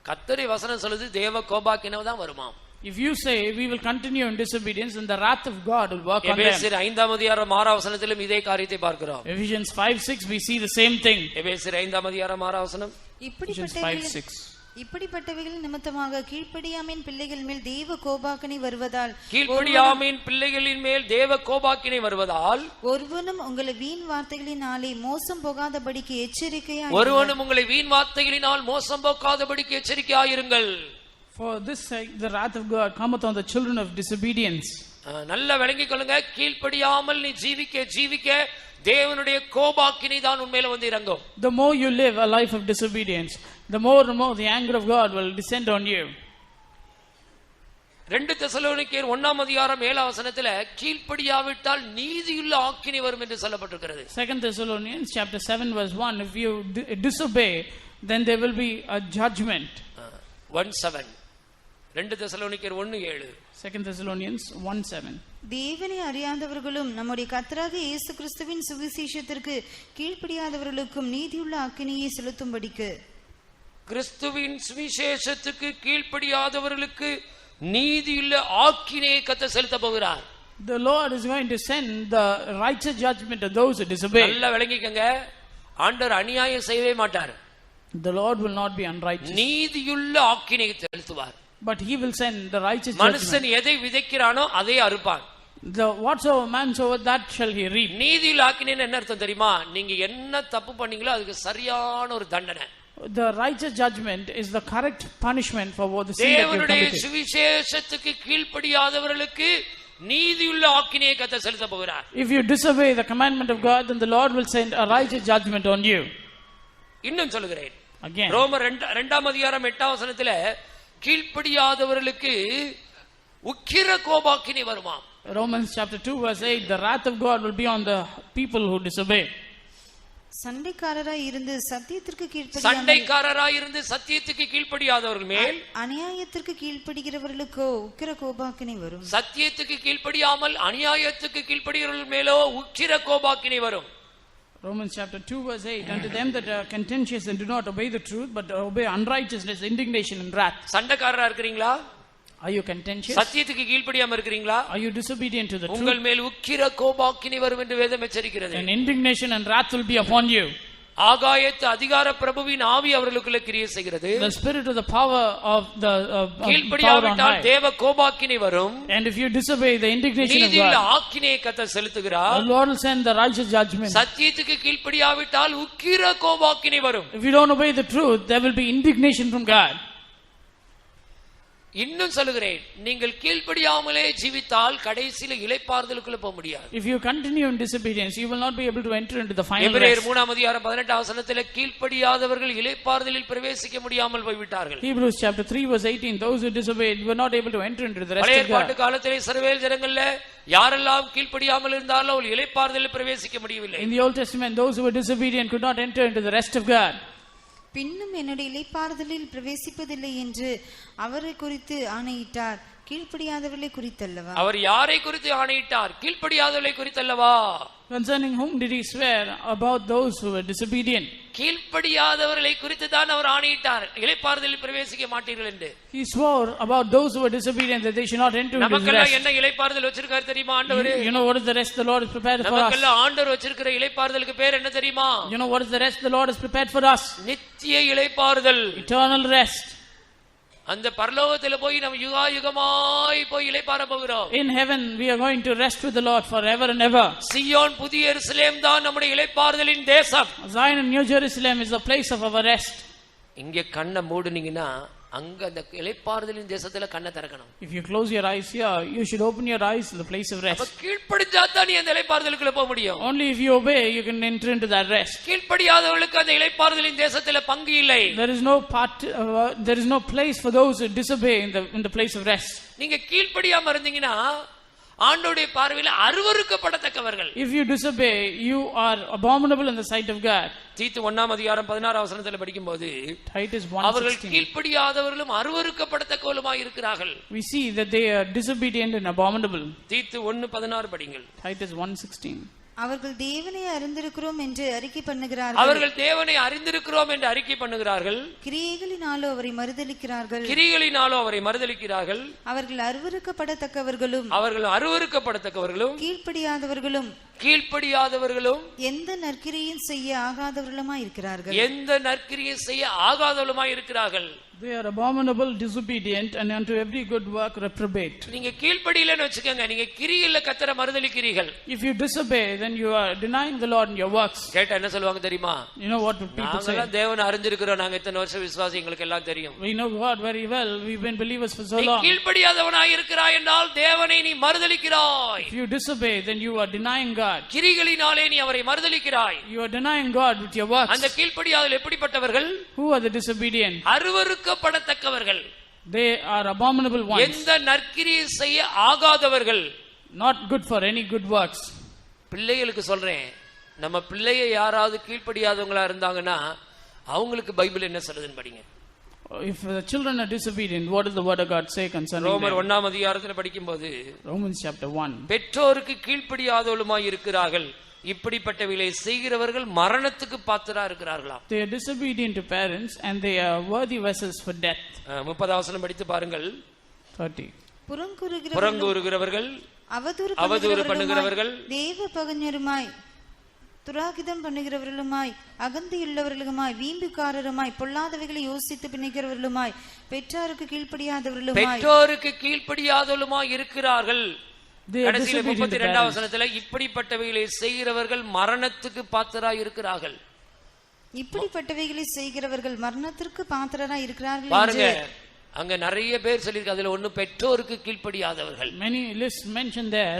கர்த்தருடைய வசனம் சொல்லுது தேவ கோபாக்கினை தான் வருமாம். If you say we will continue in disobedience, then the wrath of God will work on them. எபேசியர் 5ஆம் அதிகாரம் 6ஆம் வசனத்திலும் இதே காரியத்தை பார்க்கிறோம். Ephesians 5:6 we see the same thing. எபேசியர் 5ஆம் அதிகாரம் 6ஆம் வசனம். Ephesians 5:6. இப்படிப்பட்டவைகள் நிமித்தமாக கீழ்ப்படியாமையின் பிள்ளைகள் மேல் தேவ கோபாக்கினை வருவதால் கீழ்ப்படியாமையின் பிள்ளைகளின் மேல் தேவ கோபாக்கினை வருவதால் ஒருவனும் உங்களை வீண் வார்த்தைகளினாலே மோசம் போகாதபடிக்கு எச்சரிக்கையாய் ஒருவனும் உங்களை வீண் வார்த்தைகளினால் மோசம் போகாதபடிக்கு எச்சரிக்கையாயிருங்கள். For this sake the wrath of God cometh on the children of disobedience. நல்ல விளங்கிக் கொள்ளுங்க, கீழ்ப்படியாமல் நீ ஜீவிக்க தேவனுடைய கோபாக்கினை தான் உண்மையில வந்து இறங்கும். The more you live a life of disobedience, the more the anger of God will descend on you. 2 தெசலோனிக்கேயர் 1ஆம் அதிகாரம் 7ஆம் வசனத்துல கீழ்ப்படியாவிட்டால் நீதியுள்ள ஆக்கினை வரும் என்று சொல்லப்பட்டிருக்கிறது. 2 Thessalonians chapter 7 verse 1, if you disobey, then there will be a judgment. 1:7 2 தெசலோனிக்கேயர் 1:7. 2 Thessalonians 1:7. தேவனை அறியாதவர்களும் நம்முடைய கர்த்தராகிய இயேசு கிறிஸ்துவின் சுவிசேஷத்திற்கு கீழ்ப்படியாதவர்களுக்கும் நீதியுள்ள ஆக்கினையை செலுத்தும்படிக்கு கிறிஸ்துவின் சுவிசேஷத்துக்கு கீழ்ப்படியாதவர்களுக்கு நீதியுள்ள ஆக்கினையை கர்த்தர் செலுத்த போகிறார். The Lord is going to send the righteous judgment to those who disobey. நல்லா விளங்கிக்கங்க, ஆண்டவர் அநியாயம் செய்யவே மாட்டார். The Lord will not be unrighteous, நீதியுள்ள ஆக்கினையை செலுத்துவார். but he will send the righteous மனுஷன் judgment. எதை விதைக்கிறானோ அதை அறுப்பான். Whatsoever man soweth, that shall he reap. நீதியுள்ள ஆக்கினைன்னு என்ன அர்த்தம் தெரியுமா? நீங்க என்ன தப்பு பண்ணீங்களோ அதுக்கு சரியான ஒரு தண்டனை. The righteous judgment is the correct punishment for what the sin that you தேவனுடைய committed. சுவிசேஷத்துக்கு கீழ்ப்படியாதவர்களுக்கு நீதியுள்ள ஆக்கினையை கர்த்தர் செலுத்த போகிறார். If you disobey the commandment of God, then the Lord will send a righteous judgment on you. இன்னும் சொல்லுகிறேன், Again, ரோமர் 2ஆம் அதிகாரம் 8ஆம் வசனத்துல கீழ்ப்படியாதவர்களுக்கு உக்கிர கோபாக்கினை வருமாம். Romans chapter 2 verse 8, the wrath of God will be on the people who disobey. சண்டைக்காரராய் இருந்து சத்தியத்திற்கு கீழ்ப்படியாமல் சண்டைக்காரராய் இருந்து சத்தியத்துக்கு கீழ்ப்படியாதவர்கள் மேல் அநியாயத்திற்கு கீழ்ப்படுகிறவர்களுக்கோ உக்கிர கோபாக்கினை வரும். சத்தியத்துக்கு கீழ்ப்படியாமல் அநியாயத்துக்கு கீழ்ப்படுகிறவர்கள் மேலோ உக்கிர கோபாக்கினை வரும். Romans chapter 2 verse 8, unto them that are contentious and do not obey the truth, but obey unrighteousness, indignation and wrath. சண்டைக்காரரா இருக்கிறீங்களா? Are you contentious? சத்தியத்துக்கு கீழ்ப்படியாம இருக்கிறீங்களா? Are you disobedient to the உங்கள் truth? மேல் உக்கிர கோபாக்கினை வரும் என்று வேதம் எச்சரிக்கிறது. And indignation and wrath will be upon you. ஆகாயத்து அதிகார பிரபுவின் ஆவி அவர்களுக்குள்ள கிரியை செய்கிறது. The spirit of the power of the power on கீழ்ப்படியாவிட்டால் high. தேவ கோபாக்கினை வரும். And if you disobey, the indignation of நீதியுள்ள God, ஆக்கினையை கர்த்தர் the செலுத்துகிறார். Lord will send the righteous judgment. சத்தியத்துக்கு கீழ்ப்படியாவிட்டால் உக்கிர கோபாக்கினை வரும். If you don't obey the truth, there will be indignation from God. இன்னும் சொல்லுகிறேன், நீங்கள் கீழ்ப்படியாமலே ஜீவித்தால் கடைசியில இளைப்பாறுதலுக்குள்ள போக முடியாது. If you continue in disobedience, you will not be able to enter into the final எபிரேயர் rest. 3ஆம் அதிகாரம் 18ஆம் வசனத்திலே கீழ்ப்படியாதவர்கள் இளைப்பாறுதலில் பிரவேசிக்க முடியாமல் போய்விட்டார்கள். Hebrews chapter 3 verse 18, those who disobeyed were not able to enter into the rest பழைய of God. பாட்டு காலத்திலே இஸ்ரவேல் ஜனங்கள்ல யாரெல்லாம் கீழ்ப்படியாமல் இருந்தாலும் அவர்கள் இளைப்பாறுதலில் பிரவேசிக்க முடியவில்லை. In the Old Testament, those who were disobedient could not enter into the rest of God. பின்னும் என்னுடைய இளைப்பாறுதலில் பிரவேசிப்பதில்லை என்று அவரை குறித்து ஆணையிட்டார், கீழ்ப்படியாதவர்களை குறித்தல்லவா? அவர் யாரை குறித்து ஆணையிட்டார்? கீழ்ப்படியாதவர்களை குறித்தல்லவா? Concerning whom did he swear? About those who were disobedient. கீழ்ப்படியாதவர்களை குறித்து தான் அவர் ஆணையிட்டார், இளைப்பாறுதலில் பிரவேசிக்க மாட்டீர்கள் என்று. He swore about those who were disobedient that they should not enter into the நமக்கெல்லாம் rest. என்ன இளைப்பாறுதல் வச்சிருக்காரு தெரியுமா ஆண்டவர்? You know what is the rest the Lord has prepared for us? நமக்கெல்லாம் ஆண்டவர் வச்சிருக்கிற இளைப்பாறுதலுக்கு பேர் என்ன தெரியுமா? You know what is the rest the Lord has prepared for us? நித்திய இளைப்பாறுதல். Eternal rest. அந்த பரலோகத்துல போய் நம்ம யுகாயுகமாய் போய் இளைப்பாற போகிறோம். In heaven we are going to rest with the Lord forever and ever. Zion புதிய எருசலேம் தான் நம்முடைய இளைப்பாறுதலின் தேசம். Zion and New Jerusalem is the place of our rest. இங்க கண்ணை மூடுனீங்கன்னா அங்க அந்த இளைப்பாறுதலின் தேசத்துல கண்ணை திறக்கணும். If you close your eyes here, you should open your eyes in the place of rest. அப்ப கீழ்ப்படிஞ்சா தான் நீ அந்த இளைப்பாறுதலுக்குள்ள போக முடியும். Only if you obey, you can enter into that rest. கீழ்ப்படியாதவர்களுக்கு அந்த இளைப்பாறுதலின் தேசத்துல பங்கு இல்லை. There is no part, there is no place for those who disobey in the place of rest. நீங்க கீழ்ப்படியாம இருந்தீங்கன்னா ஆண்டவருடைய பார்வையில் அருவருக்கப்படத்தக்கவர்கள். If you disobey, you are abominable in the sight of God. தீத்து 1ஆம் அதிகாரம் 16ஆம் வசனத்துல படிக்கும்போது Titus அவர்கள் 1:16. கீழ்ப்படியாதவர்களும் அருவருக்கப்படத்தக்கவர்களுமாய் இருக்கிறார்கள். We see that they are disobedient and abominable. தீத்து 1:16 படிங்கள். Titus 1:16. அவர்கள் தேவனை அறிந்திருக்கிறோம் என்று அறிக்கை பண்ணுகிறார்கள். அவர்கள் தேவனை அறிந்திருக்கிறோம் என்று அறிக்கை பண்ணுகிறார்கள். கிரியைகளினாலோ அவரை மறுதலிக்கிறார்கள். கிரிகளினாலோ அவரை மறுதலிக்கிறார்கள். அவர்கள் அருவருக்கப்படத்தக்கவர்களும் கீழ்ப்படியாதவர்களும் எந்த நற்கிரியும் செய்ய ஆகாதவர்களுமாய் இருக்கிறார்கள். They are abominable, disobedient, and unto every good work reprobate. நீங்க கீழ்ப்படியலன்னு வெச்சுக்கங்க, நீங்க கிரியில கர்த்தரை மறுதலிக்கிறீர்கள். If you disobey, then you are denying the Lord in your works. கேட்டா என்ன சொல்வாங்க தெரியுமா? You know what people say? நாங்க தேவனை அறிஞ்சிருக்கிறோம், நாங்க இத்தனை வருஷம் விசுவாசி, எங்களுக்கு எல்லாம் தெரியும். We know God very well. We've been believers for so long. நீ கீழ்ப்படியாதவனாய் இருக்கிறாய் என்றால் தேவனை நீ மறுதலிக்கிறாய். If you disobey, then you are denying God. கிரிகளினாலே நீ அவரை மறுதலிக்கிறாய். You are denying God with your works. அந்த கீழ்ப்படியாதவர்கள் எப்படிப்பட்டவர்கள்? Who are the disobedient? அருவருக்கப்படத்தக்கவர்கள். They are abominable ones. எந்த நற்கிரியை செய்ய ஆகாதவர்கள். Not good for any good works. பிள்ளைகளுக்கு சொல்றேன், நம்ம பிள்ளையை யாராவது கீழ்ப்படியாதவங்களா இருந்தாங்கன்னா அவங்களுக்கு பைபிள் என்ன சொல்லுதுன்னு படிங்க. If the children are disobedient, what does the word of God say concerning them? ரோமர் 1ஆம் அதிகாரத்தில் படிக்கும்போது Romans chapter 1. பெற்றோருக்கு கீழ்ப்படியாதவளுமாய் இருக்கிறார்கள், இப்படிப்பட்டவைகளை செய்கிறவர்கள் மரணத்துக்கு Patra இருக்கிறார்களாம். They are disobedient to parents and they are worthy vessels for death. 30 வசனம் படித்து பாருங்கள். 30. புறங்கூறுகிறவர்கள், அவதூறு பண்ணுகிறவர்கள், தேவ பகைஞருமாய், துராகிதம் பண்ணுகிறவர்களுமாய், அகந்தையுள்ளவர்களுமாய், வீம்புக்காரருமாய், பொல்லாதவைகளை யோசித்து பிணைக்கிறவர்களுமாய், பெற்றோருக்கு கீழ்ப்படியாதவர்களுமாய் இருக்கிறார்கள். கடைசியில 32ஆம் வசனத்துல இப்படிப்பட்டவைகளை செய்கிறவர்கள் மரணத்துக்கு பாத்திரராய் இருக்கிறார்கள். இப்படிப்பட்டவைகளை செய்கிறவர்கள் மரணத்திற்கு பாத்திரராய் இருக்கிறார்கள். பாருங்க, அங்க நிறைய பேர் சொல்லிருக்கு, அதுல ஒண்ணு பெற்றோருக்கு கீழ்ப்படியாதவர்கள். Many lists mentioned there.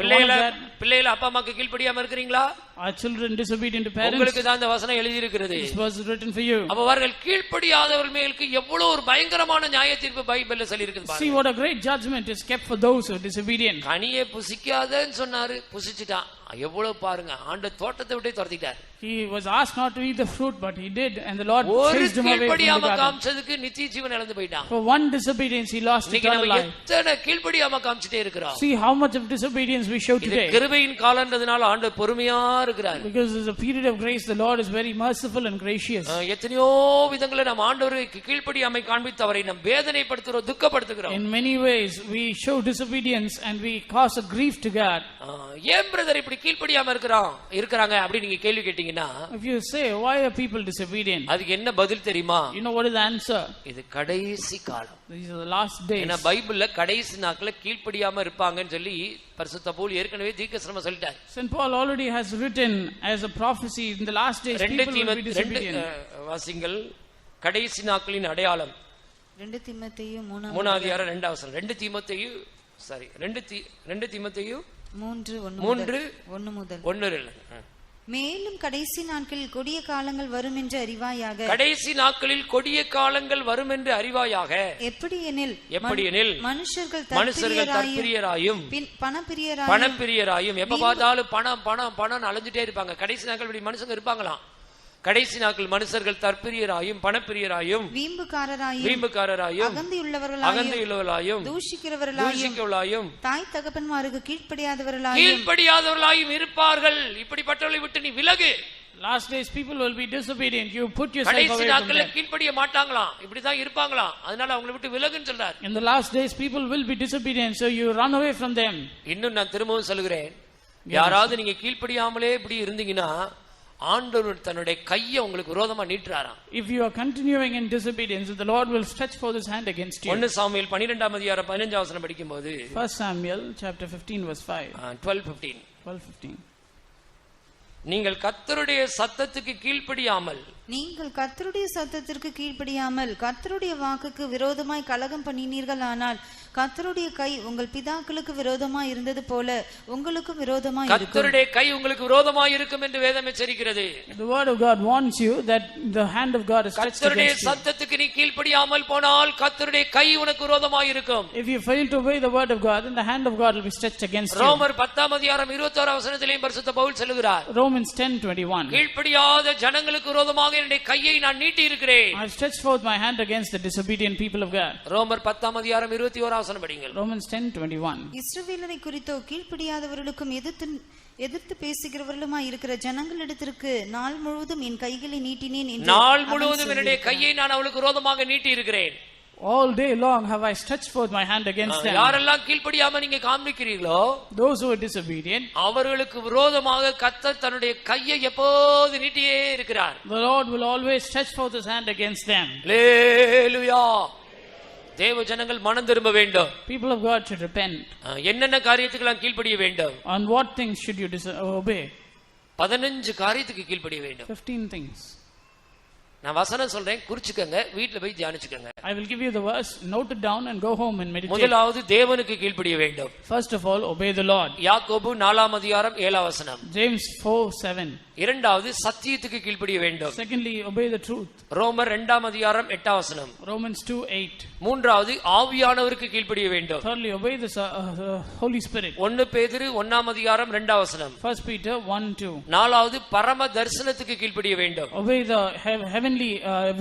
பிள்ளைகள் அப்பா அம்மாக்கு கீழ்ப்படியாம இருக்கிறீங்களா? Are children disobedient to parents? உங்களுக்கு தான் இந்த வசனம் எழுதி இருக்கிறது. This was written for you. அப்ப அவர்கள் கீழ்ப்படியாதவர்கள் மேலுக்கு எவ்வளவு ஒரு பயங்கரமான நியாய தீர்ப்பு பைபிள்ல சொல்லி இருக்குது பாருங்க. See what a great judgment is kept for those who are disobedient. கனியை புசிக்காதன்னு சொன்னாரு, புசிச்சிட்டான். எவ்வளவு பாருங்க, ஆண்டவர் தோட்டத்தை விட்டே துரத்திட்டார். He was asked not to eat the fruit, but he did, and the Lord chased him away from the garden. காமிச்சதுக்கு நித்திய ஜீவன் இழந்து போயிட்டான். For one disobedience he lost eternal life. எத்தனை கீழ்ப்படியாம காமிச்சிட்டே இருக்கிறோம். See how much of disobedience we show today. இது கிருபையின் காலம்ன்றதுனால ஆண்டவர் பொறுமையா இருக்கிறார். Because it's a period of grace, the Lord is very merciful and gracious. எத்தனையோ விதங்களை நாம் ஆண்டவருக்கு கீழ்ப்படியாமை காண்பித்து அவரை நாம் வேதனைப்படுத்துறோம், துக்கப்படுத்துகிறோம். In many ways we show disobedience and we cause a grief to God. ஏன் பிரதர் இப்படி கீழ்ப்படியாம இருக்கிறாங்க அப்படி நீங்க கேள்வி கேட்டீங்கன்னா, if you say why are people disobedient, அதுக்கு என்ன பதில் தெரியுமா? you know what is the answer? இது கடைசி காலம். These are the last days. ஏன்னா பைபிள்ல கடைசி நாட்கள கீழ்ப்படியாம இருப்பாங்கன்னு சொல்லி பரிசுத்த பவுல் ஏற்கனவே தீர்க்கதரிசனமா சொல்லிட்டார். St. Paul already has written as a prophecy in the last days people will be disobedient. வாசிங்கள், கடைசி நாட்களின் அடையாளம் 2 தீமோத்தேயு 3ஆம் அதிகாரம் 2ஆம் வசனம். 2 தீமோத்தேயு 3:1 மேலும் கடைசி நாட்களில் கொடிய காலங்கள் வரும் என்று அறிவாயாக. கடைசி நாட்களில் கொடிய காலங்கள் வரும் என்று அறிவாயாக. எப்படி எனில் மனுஷர்கள் தற்பிரியராயும் பணப்பிரியராயும், எப்ப பார்த்தாலும் பணம் பணம் பணம் அலைஞ்சிட்டே இருப்பாங்க. கடைசி நாட்கள் இப்படி மனுஷங்க இருப்பாங்களாம். கடைசி நாட்கள் மனுஷர்கள் தற்பிரியராயும் பணப்பிரியராயும் வீம்புக்காரராயும் அகந்தையுள்ளவர்களாயும் தூஷிக்கிறவர்களாயும் தாய் தகப்பன்மாருக்கு கீழ்ப்படியாதவர்களாயும் இருப்பார்கள். இப்படிப்பட்டவர்களை விட்டு நீ விலகு. Last days people will be disobedient. You put yourself away from them. கடைசி நாட்களில் கீழ்ப்படிய மாட்டாங்களாம், இப்படிதான் இருப்பாங்களாம். அதனால அவங்களை விட்டு விலகுன்னு சொல்றார். In the last days people will be disobedient, so you run away from them. இன்னும் நான் திரும்பவும் சொல்கிறேன், யாராவது நீங்க கீழ்ப்படியாமலே இப்படி இருந்தீங்கன்னா ஆண்டவர் தன்னுடைய கையை உங்களுக்கு விரோதமா நீட்டுறாராம். If you are continuing in disobedience, the Lord will stretch forth his hand against you. 1 Samuel 12ஆம் அதிகாரம் 15ஆம் வசனம் படிக்கும்போது 1 Samuel chapter 15 verse 5. 12:15. நீங்கள் கர்த்தருடைய சத்தத்துக்கு கீழ்ப்படியாமல் கர்த்தருடைய வாக்குக்கு விரோதமாய் கலகம் பண்ணினீர்கள், ஆனால் கர்த்தருடைய கை உங்கள் பிதாக்களுக்கு விரோதமாய் இருந்தது போல உங்களுக்கும் விரோதமாய் இருக்கும். கர்த்தருடைய கை உங்களுக்கு விரோதமாய் இருக்கும் என்று வேதம் எச்சரிக்கிறது. The word of God warns you that the hand of God is stretched against you. கர்த்தருடைய சத்தத்துக்கு நீ கீழ்ப்படியாமல் போனால் கர்த்தருடைய கை உனக்கு விரோதமாய் இருக்கும். If you fail to obey the word of God, then the hand of God will be stretched against you. ரோமர் 10ஆம் அதிகாரம் 21ஆம் வசனத்திலேயும் பரிசுத்த பவுல் சொல்லுகிறார், Romans 10:21. கீழ்ப்படியாத ஜனங்களுக்கு விரோதமாக என்னுடைய கையை நான் நீட்டி இருக்கிறேன். I stretch forth my hand against the disobedient people of God. ரோமர் 10ஆம் அதிகாரம் 21ஆம் வசனம் படிங்கள். Romans 10:21. இஸ்ரவேலரை குறித்தோ கீழ்ப்படியாதவர்களுக்கும் எதிர்த்து பேசுகிறவர்களுமாய் இருக்கிற ஜனங்களிடத்திற்கு நாள் முழுவதும் என் கைகளை நீட்டினேன் என்று நாள் முழுவதும் என்னுடைய கையை நான் அவளுக்கு விரோதமாக நீட்டி இருக்கிறேன். All day long have I stretched forth my hand against them. யாரெல்லாம் கீழ்ப்படியாம நீங்க காண்பிக்கிறீர்களோ, Those who are disobedient, அவர்களுக்கு விரோதமாக கர்த்தர் தன்னுடைய கையை எப்போது நீட்டியே இருக்கிறார். the Lord will always stretch forth his hand against them. அல்லேலூயா. தேவ ஜனங்கள் மனம் திரும்ப வேண்டும். People of God should repent. என்னென்ன காரியத்துக்கு எல்லாம் கீழ்ப்படிய வேண்டும்? On what things should you obey? 15 காரியத்துக்கு கீழ்ப்படிய வேண்டும். 15 things. நான் வசனம் சொல்றேன், குறிச்சுக்கங்க, வீட்ல போய் தியானிச்சுக்கங்க. I will give you the verse, note it down and go home and meditate. முதலாவது தேவனுக்கு கீழ்ப்படிய வேண்டும். First of all, obey the Lord. யாக்கோபு 4ஆம் அதிகாரம் 7ஆம் வசனம். James 4:7. இரண்டாவது சத்தியத்துக்கு கீழ்ப்படிய வேண்டும். Secondly, obey the truth. ரோமர் 2ஆம் அதிகாரம் 8ஆம் வசனம். Romans 2:8. மூன்றாவது ஆவியானவருக்கு கீழ்ப்படிய வேண்டும். Thirdly, obey the Holy Spirit. 1 பேதுரு 1ஆம் அதிகாரம் 2ஆம் வசனம். 1 Peter 1:2. நாலாவது பரம தரிசனத்துக்கு கீழ்ப்படிய வேண்டும். Obey the heavenly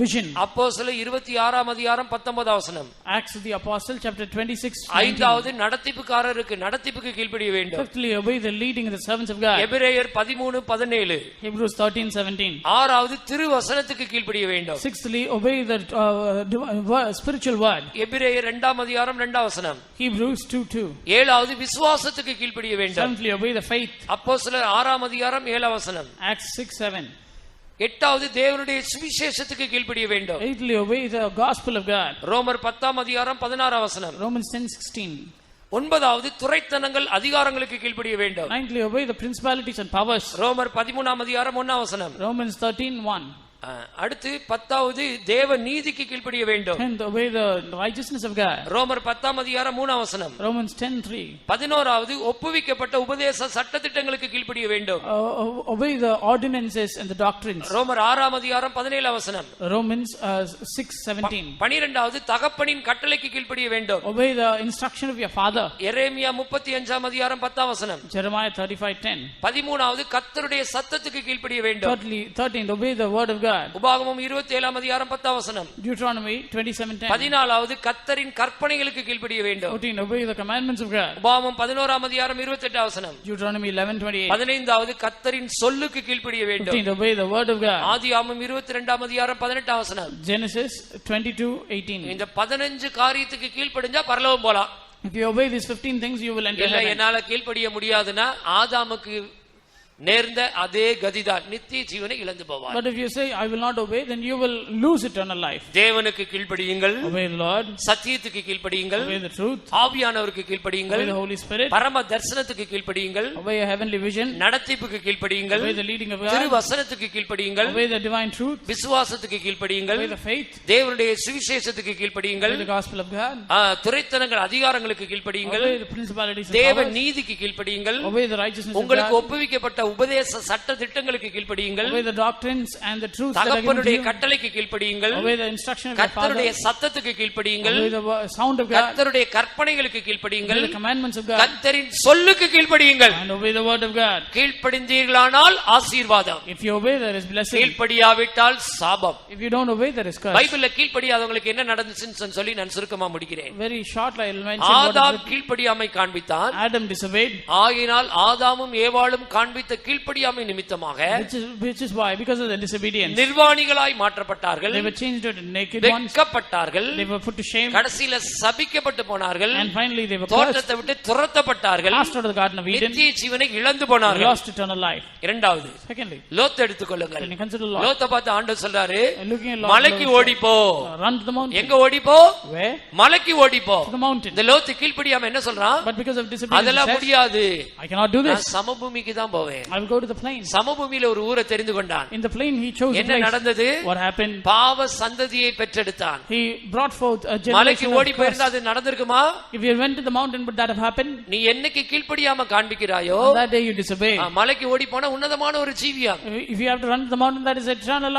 vision. அப்போஸ்தலர் 26ஆம் அதிகாரம் 19ஆம் வசனம். Acts of the Apostle chapter 26. ஐந்தாவது நடத்திப்புக்காரருக்கு நடத்திப்புக்கு கீழ்ப்படிய வேண்டும். Fifthly, obey the leading of the servants of God. எபிரேயர் 13:17. Hebrews 13:17. ஆறாவது திருவசனத்துக்கு கீழ்ப்படிய வேண்டும். Sixthly, obey the spiritual word. எபிரேயர் 2ஆம் அதிகாரம் 2ஆம் வசனம். Hebrews 2:2. ஏழாவது விசுவாசத்துக்கு கீழ்ப்படிய வேண்டும். Seventhly, obey the faith. அப்போஸ்தலர் 6ஆம் அதிகாரம் 7ஆம் வசனம். Acts 6:7. எட்டாவது தேவனுடைய சுவிசேஷத்துக்கு கீழ்ப்படிய வேண்டும். Eighthly, obey the gospel of God. ரோமர் 10ஆம் அதிகாரம் 16ஆம் வசனம். Romans 10:16. ஒன்பதாவது துரைத்தனங்கள் அதிகாரங்களுக்கு கீழ்ப்படிய வேண்டும். Ninthly, obey the principalities and powers. ரோமர் 13ஆம் அதிகாரம் 1ஆம் வசனம். Romans 13:1. அடுத்து 10வது தேவ நீதிக்கு கீழ்ப்படிய வேண்டும். And obey the righteousness of God. ரோமர் 10ஆம் அதிகாரம் 3ஆம் வசனம். Romans 10:3. 11வது ஒப்புவிக்கப்பட்ட உபதேச சட்டதிட்டங்களுக்கு கீழ்ப்படிய வேண்டும். Obey the ordinances and the doctrines. ரோமர் 6ஆம் அதிகாரம் 17ஆம் வசனம். Romans 6:17. 12வது தகப்பனின் கட்டளைக்கு கீழ்ப்படிய வேண்டும். Obey the instruction of your father. எரேமியா 35ஆம் அதிகாரம் 10ஆம் வசனம். Jeremiah 35:10. 13வது கர்த்தருடைய சத்தத்துக்கு கீழ்ப்படிய வேண்டும். 13th, obey the word of God. உபாகமம் 27ஆம் அதிகாரம் 10ஆம் வசனம். Deuteronomy 27:10. 14வது கர்த்தரின் கற்பனைகளுக்கு கீழ்ப்படிய வேண்டும். 14, obey the commandments of God. உபாகமம் 11ஆம் அதிகாரம் 28ஆம் வசனம். Deuteronomy 11:28. 15வது கர்த்தரின் சொல்லுக்கு கீழ்ப்படிய வேண்டும். 15, obey the word of God. ஆதியாகமம் 22ஆம் அதிகாரம் 18ஆம் வசனம். Genesis 22:18. இந்த 15 காரியத்துக்கு கீழ்ப்படிஞ்சா பரலோகம் போலாம். If you obey these 15 things, you will enter இல்ல heaven. என்னால கீழ்ப்படிய முடியாதுன்னா ஆதாமுக்கு நேர்ந்த அதே கதிதான், நித்திய ஜீவனை இழந்து போவார். But if you say I will not obey, then you will lose eternal life. தேவனுக்கு கீழ்ப்படியுங்கள், Obey the Lord. சத்தியத்துக்கு கீழ்ப்படியுங்கள், Obey the truth. ஆவியானவருக்கு கீழ்ப்படியுங்கள், Obey the Holy Spirit. பரம தரிசனத்துக்கு கீழ்ப்படியுங்கள், Obey a heavenly vision. நடத்திப்புக்கு கீழ்ப்படியுங்கள், Obey the leading of God. திருவசனத்துக்கு கீழ்ப்படியுங்கள், Obey the divine truth. விசுவாசத்துக்கு கீழ்ப்படியுங்கள், Obey the faith. தேவனுடைய சுவிசேஷத்துக்கு கீழ்ப்படியுங்கள், Obey the gospel of God. துரைத்தனங்கள் அதிகாரங்களுக்கு கீழ்ப்படியுங்கள், Obey the principalities and தேவ powers. நீதிக்கு கீழ்ப்படியுங்கள், Obey the righteousness of உங்களுக்கு God. ஒப்புவிக்கப்பட்ட உபதேச சட்ட திட்டங்களுக்கு கீழ்ப்படியுங்கள், Obey the doctrines and the truths that are given to தகப்பனுடைய you. கட்டளைக்கு கீழ்ப்படியுங்கள், Obey the instruction of your father. கர்த்தருடைய சத்தத்துக்கு கீழ்ப்படியுங்கள், Obey the sound of God. கர்த்தருடைய கற்பனைகளுக்கு கீழ்ப்படியுங்கள், Obey the commandments of God. கர்த்தரின் சொல்லுக்கு கீழ்ப்படியுங்கள். And obey the word of God. கீழ்ப்படிந்தீர்களானால் ஆசீர்வாதம், If you obey, there is blessing. கீழ்ப்படியாவிட்டால் சாபம். If you don't obey, there is curse. பைபிள்ல கீழ்ப்படியாதவங்களுக்கு என்ன நடந்துச்சுன்னு சொல்லி நான் சுருக்கமா முடிக்கிறேன். Very shortly I will mention what Adam is கீழ்ப்படியாமை காண்பித்தான், Adam disobeyed. ஆகினால் ஆதாமும் ஏவாளும் காண்பித்த கீழ்ப்படியாமை நிமித்தமாக Which is why, because of the disobedience, நிர்வாணிகளாய் மாற்றப்பட்டார்கள், they were changed to naked ones. வெட்கப்பட்டார்கள், They were put to shame. கடைசியில சபிக்கப்பட்டு போனார்கள், And finally they were cursed. தோட்டத்தை விட்டு துரத்தப்பட்டார்கள், Cast out of the garden of Eden. நித்திய ஜீவனை இழந்து They போனார்கள். lost eternal life. இரண்டாவது Secondly, Lot எடுத்துக்கொள்ளுங்கள். when you consider Lot, லோத்தை பார்த்து ஆண்டவர் சொல்றாரு, looking at Lot, மலைக்கு ஓடிப்போ. run to the mountain. எங்க ஓடிப்போ? Where? மலைக்கு ஓடிப்போ. To the mountain. இந்த லோத்து கீழ்ப்படியாம என்ன சொல்றான்? But because of disobedience, அதெல்லாம் he says, முடியாது, I cannot do நான் this. சமபூமிக்கு தான் போவேன். I will go to the plain. சமபூமியில ஒரு ஊரை தெரிந்து கொண்டான். In the plain he chose a என்ன place. நடந்தது? What happened? பாவ சந்ததியை பெற்றெடுத்தான். He brought forth a மலைக்கு generation ஓடி of போயிருந்தா curse. அது நடந்திருக்குமா? If you went to the mountain, would that have happened? நீ என்னைக்கு கீழ்ப்படியாம காண்பிக்கிறாயோ, On that day you disobey. மலைக்கு ஓடி போனா உன்னதமான ஒரு ஜீவியா. If you have to run to the mountain, that is eternal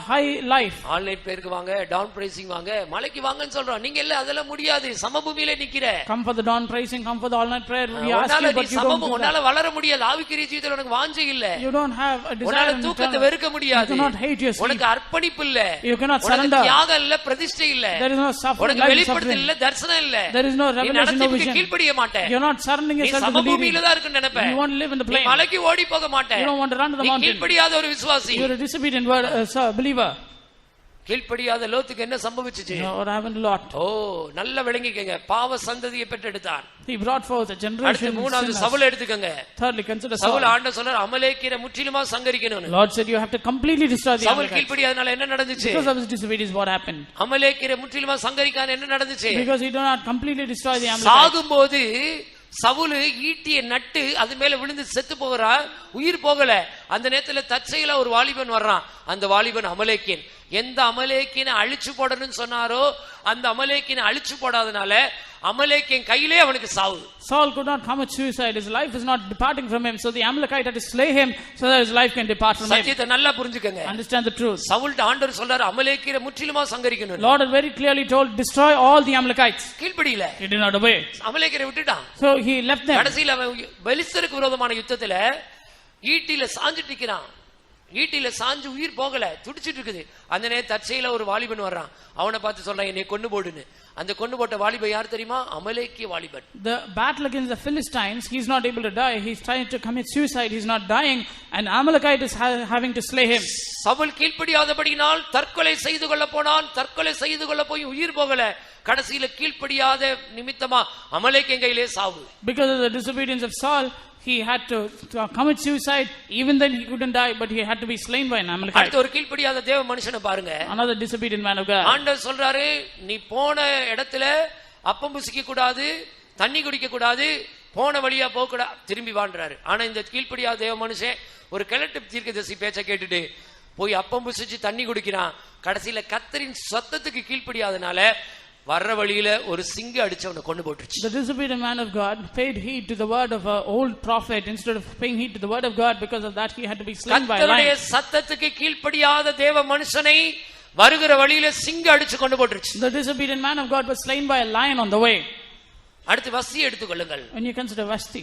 high life. Online பேருக்கு வாங்க, டவுன் பிரைசிங் வாங்க, மலைக்கு வாங்கன்னு சொல்றோம். நீங்க இல்ல அதெல்லாம் முடியாது, சமபூமியில நிக்கிற. Come for the dawn praising, come for the all night prayer. We ask உன்னால you, நீ but you don't do that. உன்னால வளர முடியாது, ஆவிக்குரிய ஜீவிதத்துல உனக்கு உனக்கு வாஞ்சை இல்ல. You don't have a desire உன்னால in தூக்கத்தை eternal. வெறுக்க முடியாது. You cannot hate your sleep. உனக்கு அர்ப்பணிப்பு இல்ல. You cannot உனக்கு surrender. தியாகம் இல்ல, பிரதிஷ்டை இல்ல. There is no suffering, உனக்கு life வெளிப்படுத்தல் suffering. இல்ல, தரிசனம் இல்ல. There is no நீ revelation, no நடத்திப்புக்கு vision. கீழ்ப்படிய மாட்ட. You're not surrendering நீ yourself to the சமபூமியில leading. தான் இருக்குன்னு நினைப்ப. You want to live in the நீ plain. மலைக்கு ஓடி போக மாட்ட. You don't want to run to the நீ mountain. கீழ்ப்படியாத ஒரு விசுவாசி. You're a disobedient believer. கீழ்ப்படியாத லோத்துக்கு என்ன சம்பவிச்சுச்சு? What happened to Lot? ஓ, நல்ல விளங்கிக்கங்க. பாவ சந்ததியை பெற்றெடுத்தான். He brought forth a அடுத்து generation of மூணாவது sinners. சவுல் எடுத்துக்கங்க. Thirdly, consider Saul Saul. ஆண்டவர் சொல்றார் அமலேக்கியரை முற்றிலுமா சங்கரிக்கணும்னு. Lord said you have to completely destroy the Saul Amalekites. கீழ்ப்படியாதனால என்ன நடந்துச்சு? Because of his disobedience, what happened? அமலேக்கியரை முற்றிலுமா சங்கரிக்கான என்ன நடந்துச்சு? Because he did not completely destroy the Amalekites. சாகும்போது சவுலு ஈட்டியை நட்டு அது மேல விழுந்து செத்து போகிறா, உயிர் போகல. அந்த நேரத்துல தற்செயலா ஒரு வாலிபன் வர்றான். அந்த வாலிபன் அமலேக்கியன். எந்த அமலேக்கியனை அழிச்சு போடணும்னு சொன்னாரோ அந்த அமலேக்கியனை அழிச்சு போடாதனால அமலேக்கியன் கையிலே அவனுக்கு சாவு. Saul could not commit suicide. His life is not departing from him. So the Amalekite had to slay him so that his life can depart from him. சத்தியத்தை நல்லா புரிஞ்சுக்கங்க. Understand the truth. சவுல்ட்ட ஆண்டவர் சொல்றாரு அமலேக்கியரை முற்றிலுமா சங்கரிக்கணும். Lord had very clearly told, destroy all the Amalekites. கீழ்ப்படியில He did not obey. அமலேக்கியரை விட்டுட்டான். So he left them. கடைசியில் அவன் பெலிஸ்தருக்கு விரோதமான யுத்தத்துல ஈட்டில சாஞ்சிட்டு நிக்கிறான். ஈட்டில சாஞ்சு உயிர் போகல, துடிச்சிட்டு இருக்குது. அந்த நேரம் தற்செயலா ஒரு வாலிபன் வர்றான். அவனை பார்த்து சொல்றான் என்னை கொண்டு போடுன்னு. அந்த கொண்டு போட்ட வாலிபன் யார் தெரியுமா? அமலேக்கிய வாலிபன். The battle against the Philistines, he's not able to die. He's trying to commit suicide. He's not dying, and Amalekite is having to slay him. Saul கீழ்ப்படியாதபடியினால் தற்கொலை செய்து கொள்ள போனான். தற்கொலை செய்து கொள்ள போய் உயிர் போகல. கடைசியில கீழ்ப்படியாத நிமித்தமா அமலேக்கியன் கையிலே சாவு. Because of the disobedience of Saul, he had to commit suicide. Even then he couldn't die, but he had to be slain by an Amalekite. அடுத்து ஒரு கீழ்ப்படியாத தேவ மனுஷனை பாருங்க. Another disobedient man of God. ஆண்டவர் சொல்றாரு நீ போன இடத்துல அப்பம் புசிக்க கூடாது, தண்ணி குடிக்க கூடாது, போன வழியா போக கூடாது, திரும்பி வான்றாரு. ஆனா இந்த கீழ்ப்படியாத தேவ மனுஷன் ஒரு கிழட்டு தீர்க்கதரிசி பேச்ச கேட்டுட்டு போய் அப்பம் புசிச்சு தண்ணி குடிக்கிறான். கடைசியில கர்த்தரின் சத்தத்துக்கு கீழ்ப்படியாதனால வர்ற வழியில ஒரு சிங்கம் அடிச்சவனை கொண்டு போட்டுருச்சு. The disobedient man of God paid heed to the word of an old prophet instead of paying heed to the word of God. Because of that he had to be slain by a கர்த்தருடைய lion. சத்தத்துக்கு கீழ்ப்படியாத தேவ மனுஷனை வருகிற வழியில சிங்கம் அடிச்சு கொண்டு போட்டுருச்சு. The disobedient man of God was slain by a lion on the way. அடுத்து வஸ்தி எடுத்துக்கொள்ளுங்கள். When you consider Vashti,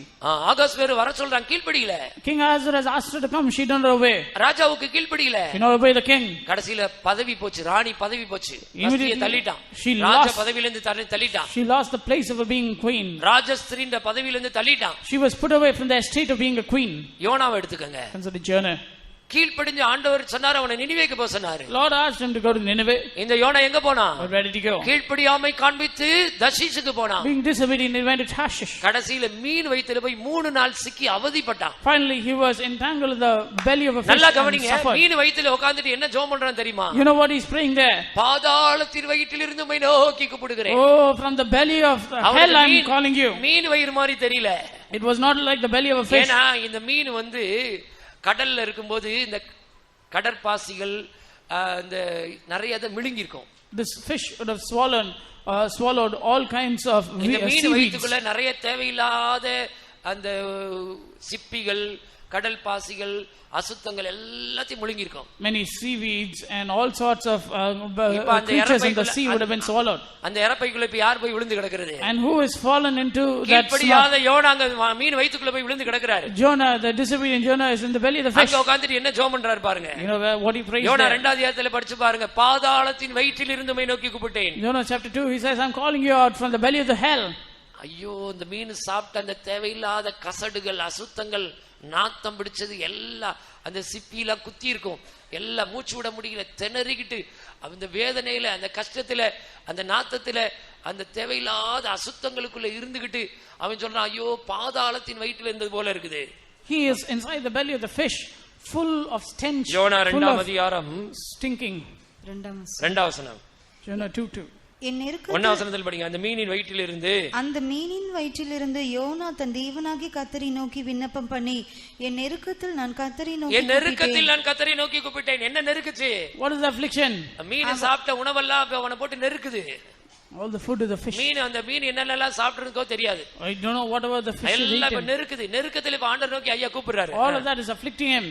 Ahaz வேறு வர சொல்றான், கீழ்ப்படியில. King Ahasuerus asked her to come, she did not obey. ராஜாவுக்கு கீழ்ப்படியில. She did not obey the king. கடைசியில பதவி போச்சு, ராணி பதவி போச்சு. Immediately தள்ளிட்டான். she Raja lost. பதவியில இருந்து தள்ளிட்டான். She lost the place of being queen. ராஜஸ்திரின்ற பதவியில இருந்து தள்ளிட்டான். She was put away from the estate of being a queen. யோனாவை எடுத்துக்கங்க. Consider Jonah. கீழ்ப்படிஞ்சு ஆண்டவர் சொன்னார் அவனை நினிவேக்கு போக சொன்னாரு. Lord asked him to go to Nineveh. இந்த யோனா எங்க போனான்? Where did he go? கீழ்ப்படியாமை காண்பித்து தர்ஷீசுக்கு போனான். Being disobedient, he went to Tarshish. கடைசியில மீன் வயித்துல போய் 3 நாள் சிக்கி அவதிப்பட்டான். Finally he was entangled in the belly of a fish நல்லா and கவனிங்க. suffered. மீன் வயித்துல உட்கார்ந்துட்டு என்ன ஜெபம் பண்றான் தெரியுமா? You know what he's praying there? பாதாளத்தின் வயிற்றிலிருந்து உம்மை நோக்கி கூப்பிடுகிறேன். Oh, from the belly of hell I'm calling you. மீன் வயிறு மாதிரி தெரியல. It was not like the belly of a fish. ஏன்னா இந்த மீன் கடல்ல இருக்கும்போது இந்த கடற்பாசிகள் இந்த நிறைய அதை மிழுங்கி இருக்கும். This fish would have swallowed all kinds of இந்த மீன் seaweeds. வயிற்றுக்குள்ள நிறைய தேவையில்லாத அந்த சிப்பிகள், கடல் பாசிகள், அசுத்தங்கள் எல்லாத்தையும் முழுங்கி இருக்கும். Many seaweeds and all sorts of creatures in the sea would have been swallowed. அந்த இறப்பைக்குள்ள இப்ப யார் போய் விழுந்து கிடக்கிறது? And who is fallen into that? கீழ்ப்படியாத யோனா அங்க மீன் வயிற்றுக்குள்ள போய் விழுந்து கிடக்கிறாரு. Jonah, the disobedient Jonah, is in the belly of the fish. அங்க உட்கார்ந்துட்டு என்ன ஜெபம் பண்றாரு பாருங்க. You know what he prays யோனா there? 2வது அத்தியாயத்துல படிச்சு பாருங்க. பாதாளத்தின் வயிற்றில் இருந்து உம்மை நோக்கி கூப்பிட்டேன். Jonah chapter 2, he says, I'm calling you out from the belly of the hell. ஐயோ, இந்த மீன் சாப்பிட்ட அந்த தேவையில்லாத கசடுகள், அசுத்தங்கள், நாத்தம் பிடிச்சது எல்லாம் அந்த சிப்பியில குத்தி இருக்கும். எல்லாம் மூச்சு விட முடியல, திணறிக்கிட்டு அந்த வேதனையில, அந்த கஷ்டத்துல, அந்த நாத்தத்துல, அந்த தேவையில்லாத அசுத்தங்களுக்குள்ள இருந்துகிட்டு அவன் சொல்றான், ஐயோ பாதாளத்தின் வயிற்றில் இருந்தது போல இருக்குது. He is inside the belly of the fish, full of stench, யோனா full 2வது of அதிகாரம் stinking. 2வது வசனம். Jonah 2:2. என் 1வது வசனத்தில் படிங்க. அந்த மீனின் வயிற்றிலிருந்து யோனா தன் தேவனாகிய கர்த்தரை நோக்கி விண்ணப்பம் பண்ணி, என் நெருக்கத்தில் நான் கர்த்தரை நோக்கி கூப்பிட்டேன். என்ன நெருக்குச்சு? What is the affliction? மீன் சாப்பிட்ட உணவெல்லாம் அவனை போட்டு நெருக்குது. All the food of the fish. அந்த மீன் என்னெல்லாம் சாப்பிட்டுருக்கோ தெரியாது. I don't know whatever the fish is eating. நெருக்கத்துல இப்ப ஆண்டவர் நோக்கி ஐயா கூப்பிடுறாரு. All of that is afflicting him.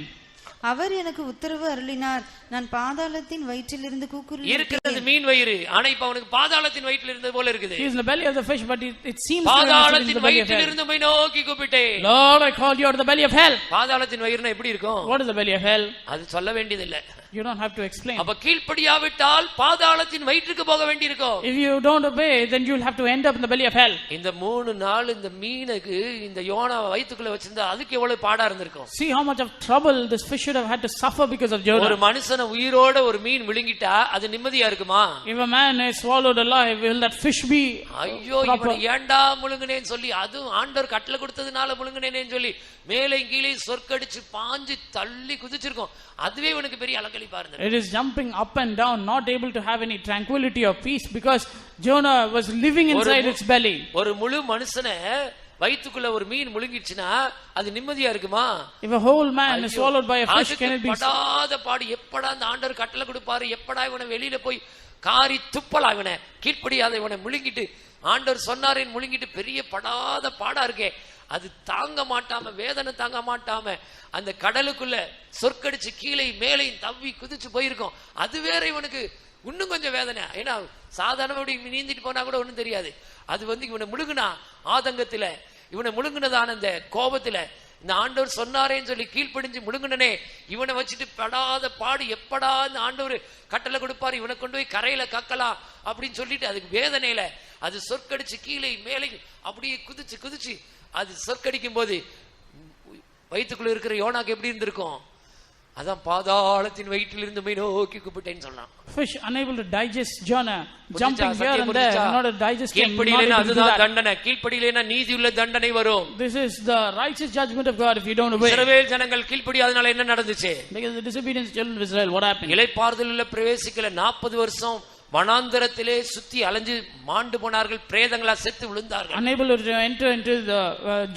அவர் எனக்கு உத்தரவு அருளினார். நான் பாதாளத்தின் வயிற்றிலிருந்து கூக்குரல் இருக்கிறது மீன் வயிறு, ஆனா இப்ப அவனுக்கு பாதாளத்தின் வயிற்றில் இருந்தது போல இருக்குது. He is in the belly of the fish, but it seems பாதாளத்தின் வயிற்றில் இருந்து உம்மை நோக்கி கூப்பிட்டேன். Lord, I called you out of the belly of hell. பாதாளத்தின் வயிறுனா எப்படி இருக்கும்? What is the belly of hell? அது சொல்ல வேண்டியதில்லை. You don't have to explain. அப்ப கீழ்ப்படியாவிட்டால் பாதாளத்தின் வயிற்றுக்கு போக வேண்டியிருக்கும். If you don't obey, then you'll have to end up in the belly of hell. இந்த 3 நாள் இந்த மீனுக்கு இந்த யோனா வயித்துக்குள்ள வச்சிருந்தா அதுக்கு எவ்வளவு பாடா இருந்திருக்கும். See how much of trouble this fish should have had to suffer because of Jonah. ஒரு மனுஷனை உயிரோட ஒரு மீன் விழுங்கிட்டா அது நிம்மதியா இருக்குமா? If a man is swallowed alive, will that fish be ஐயோ இவனை ஏண்டா முழுங்குனேன்னு சொல்லி, அதுவும் ஆண்டவர் கட்டளை கொடுத்ததுனால முழுங்குனேன்னு சொல்லி மேலே கீழே சொற்கடிச்சு பாஞ்சு தள்ளி குதிச்சிருக்கும். அதுவே இவனுக்கு பெரிய அலக்கழிப்பா இருந்தது. It is jumping up and down, not able to have any tranquility or peace because Jonah was living inside its belly. ஒரு முழு மனுஷனை வயித்துக்குள்ள ஒரு மீன் முழுங்கிடுச்சுனா அது நிம்மதியா இருக்குமா? If a whole man is swallowed by a fish, can it be? படாத பாடு, எப்படா அந்த ஆண்டவர் கட்டளை கொடுப்பாரு, எப்படா இவனை வெளியில போய் காரி துப்பலாம், இவனை கீழ்ப்படியாத இவனை முழுங்கிட்டு ஆண்டவர் சொன்னாரேன்னு முழுங்கிட்டு பெரிய படாத பாடா இருக்கே, அது தாங்க மாட்டாம, வேதனை தாங்க மாட்டாம அந்த கடலுக்குள்ள சொற்கடிச்சு கீழே மேலே தவ்வி குதிச்சு போயிருக்கோம். அது வேற இவனுக்கு இன்னும் கொஞ்சம் வேதனை. ஏன்னா சாதாரண நீந்திட்டு போனா கூட ஒண்ணும் தெரியாது. அது இவனை முழுங்குனா ஆதங்கத்துல, இவனை முழுங்குனதான அந்த கோபத்துல, இந்த ஆண்டவர் சொன்னாரேன்னு சொல்லி கீழ்ப்படிஞ்சு முழுங்குனனே, இவனை வச்சுட்டு படாத பாடு, எப்படா இந்த ஆண்டவர் கட்டளை கொடுப்பாரு, இவனை கொண்டு போய் கரையில கக்கலாம் அப்படின்னு சொல்லிட்டு அதுக்கு வேதனையில அது சொற்கடிச்சு கீழே மேலே அப்படியே குதிச்சு குதிச்சு அது சொற்கடிக்கும் போது வயிற்றுக்குள்ள இருக்கிற யோனாக்கு எப்படி இருந்திருக்கும்? அதான் பாதாளத்தின் வயிற்றிலிருந்து உம்மை நோக்கி கூப்பிட்டேன்னு சொன்னான். Fish unable to digest Jonah, jumping here and there, not digesting. கீழ்ப்படியலைன்னா அதுதான் தண்டனை. கீழ்ப்படியலைன்னா நீதியுள்ள தண்டனை வரும். This is the righteous judgment of God if you don't obey. இஸ்ரவேல் ஜனங்கள் கீழ்ப்படியாதனால என்ன நடந்துச்சு? Because the disobedience of children of Israel, what happened? இளைப்பாறுதலுள்ள பிரவேசிக்கல 40 வருஷம் வனாந்தரத்திலே சுத்தி அலைஞ்சு மாண்டு போனார்கள், பிரேதங்களா செத்து விழுந்தார்கள். Unable to enter into the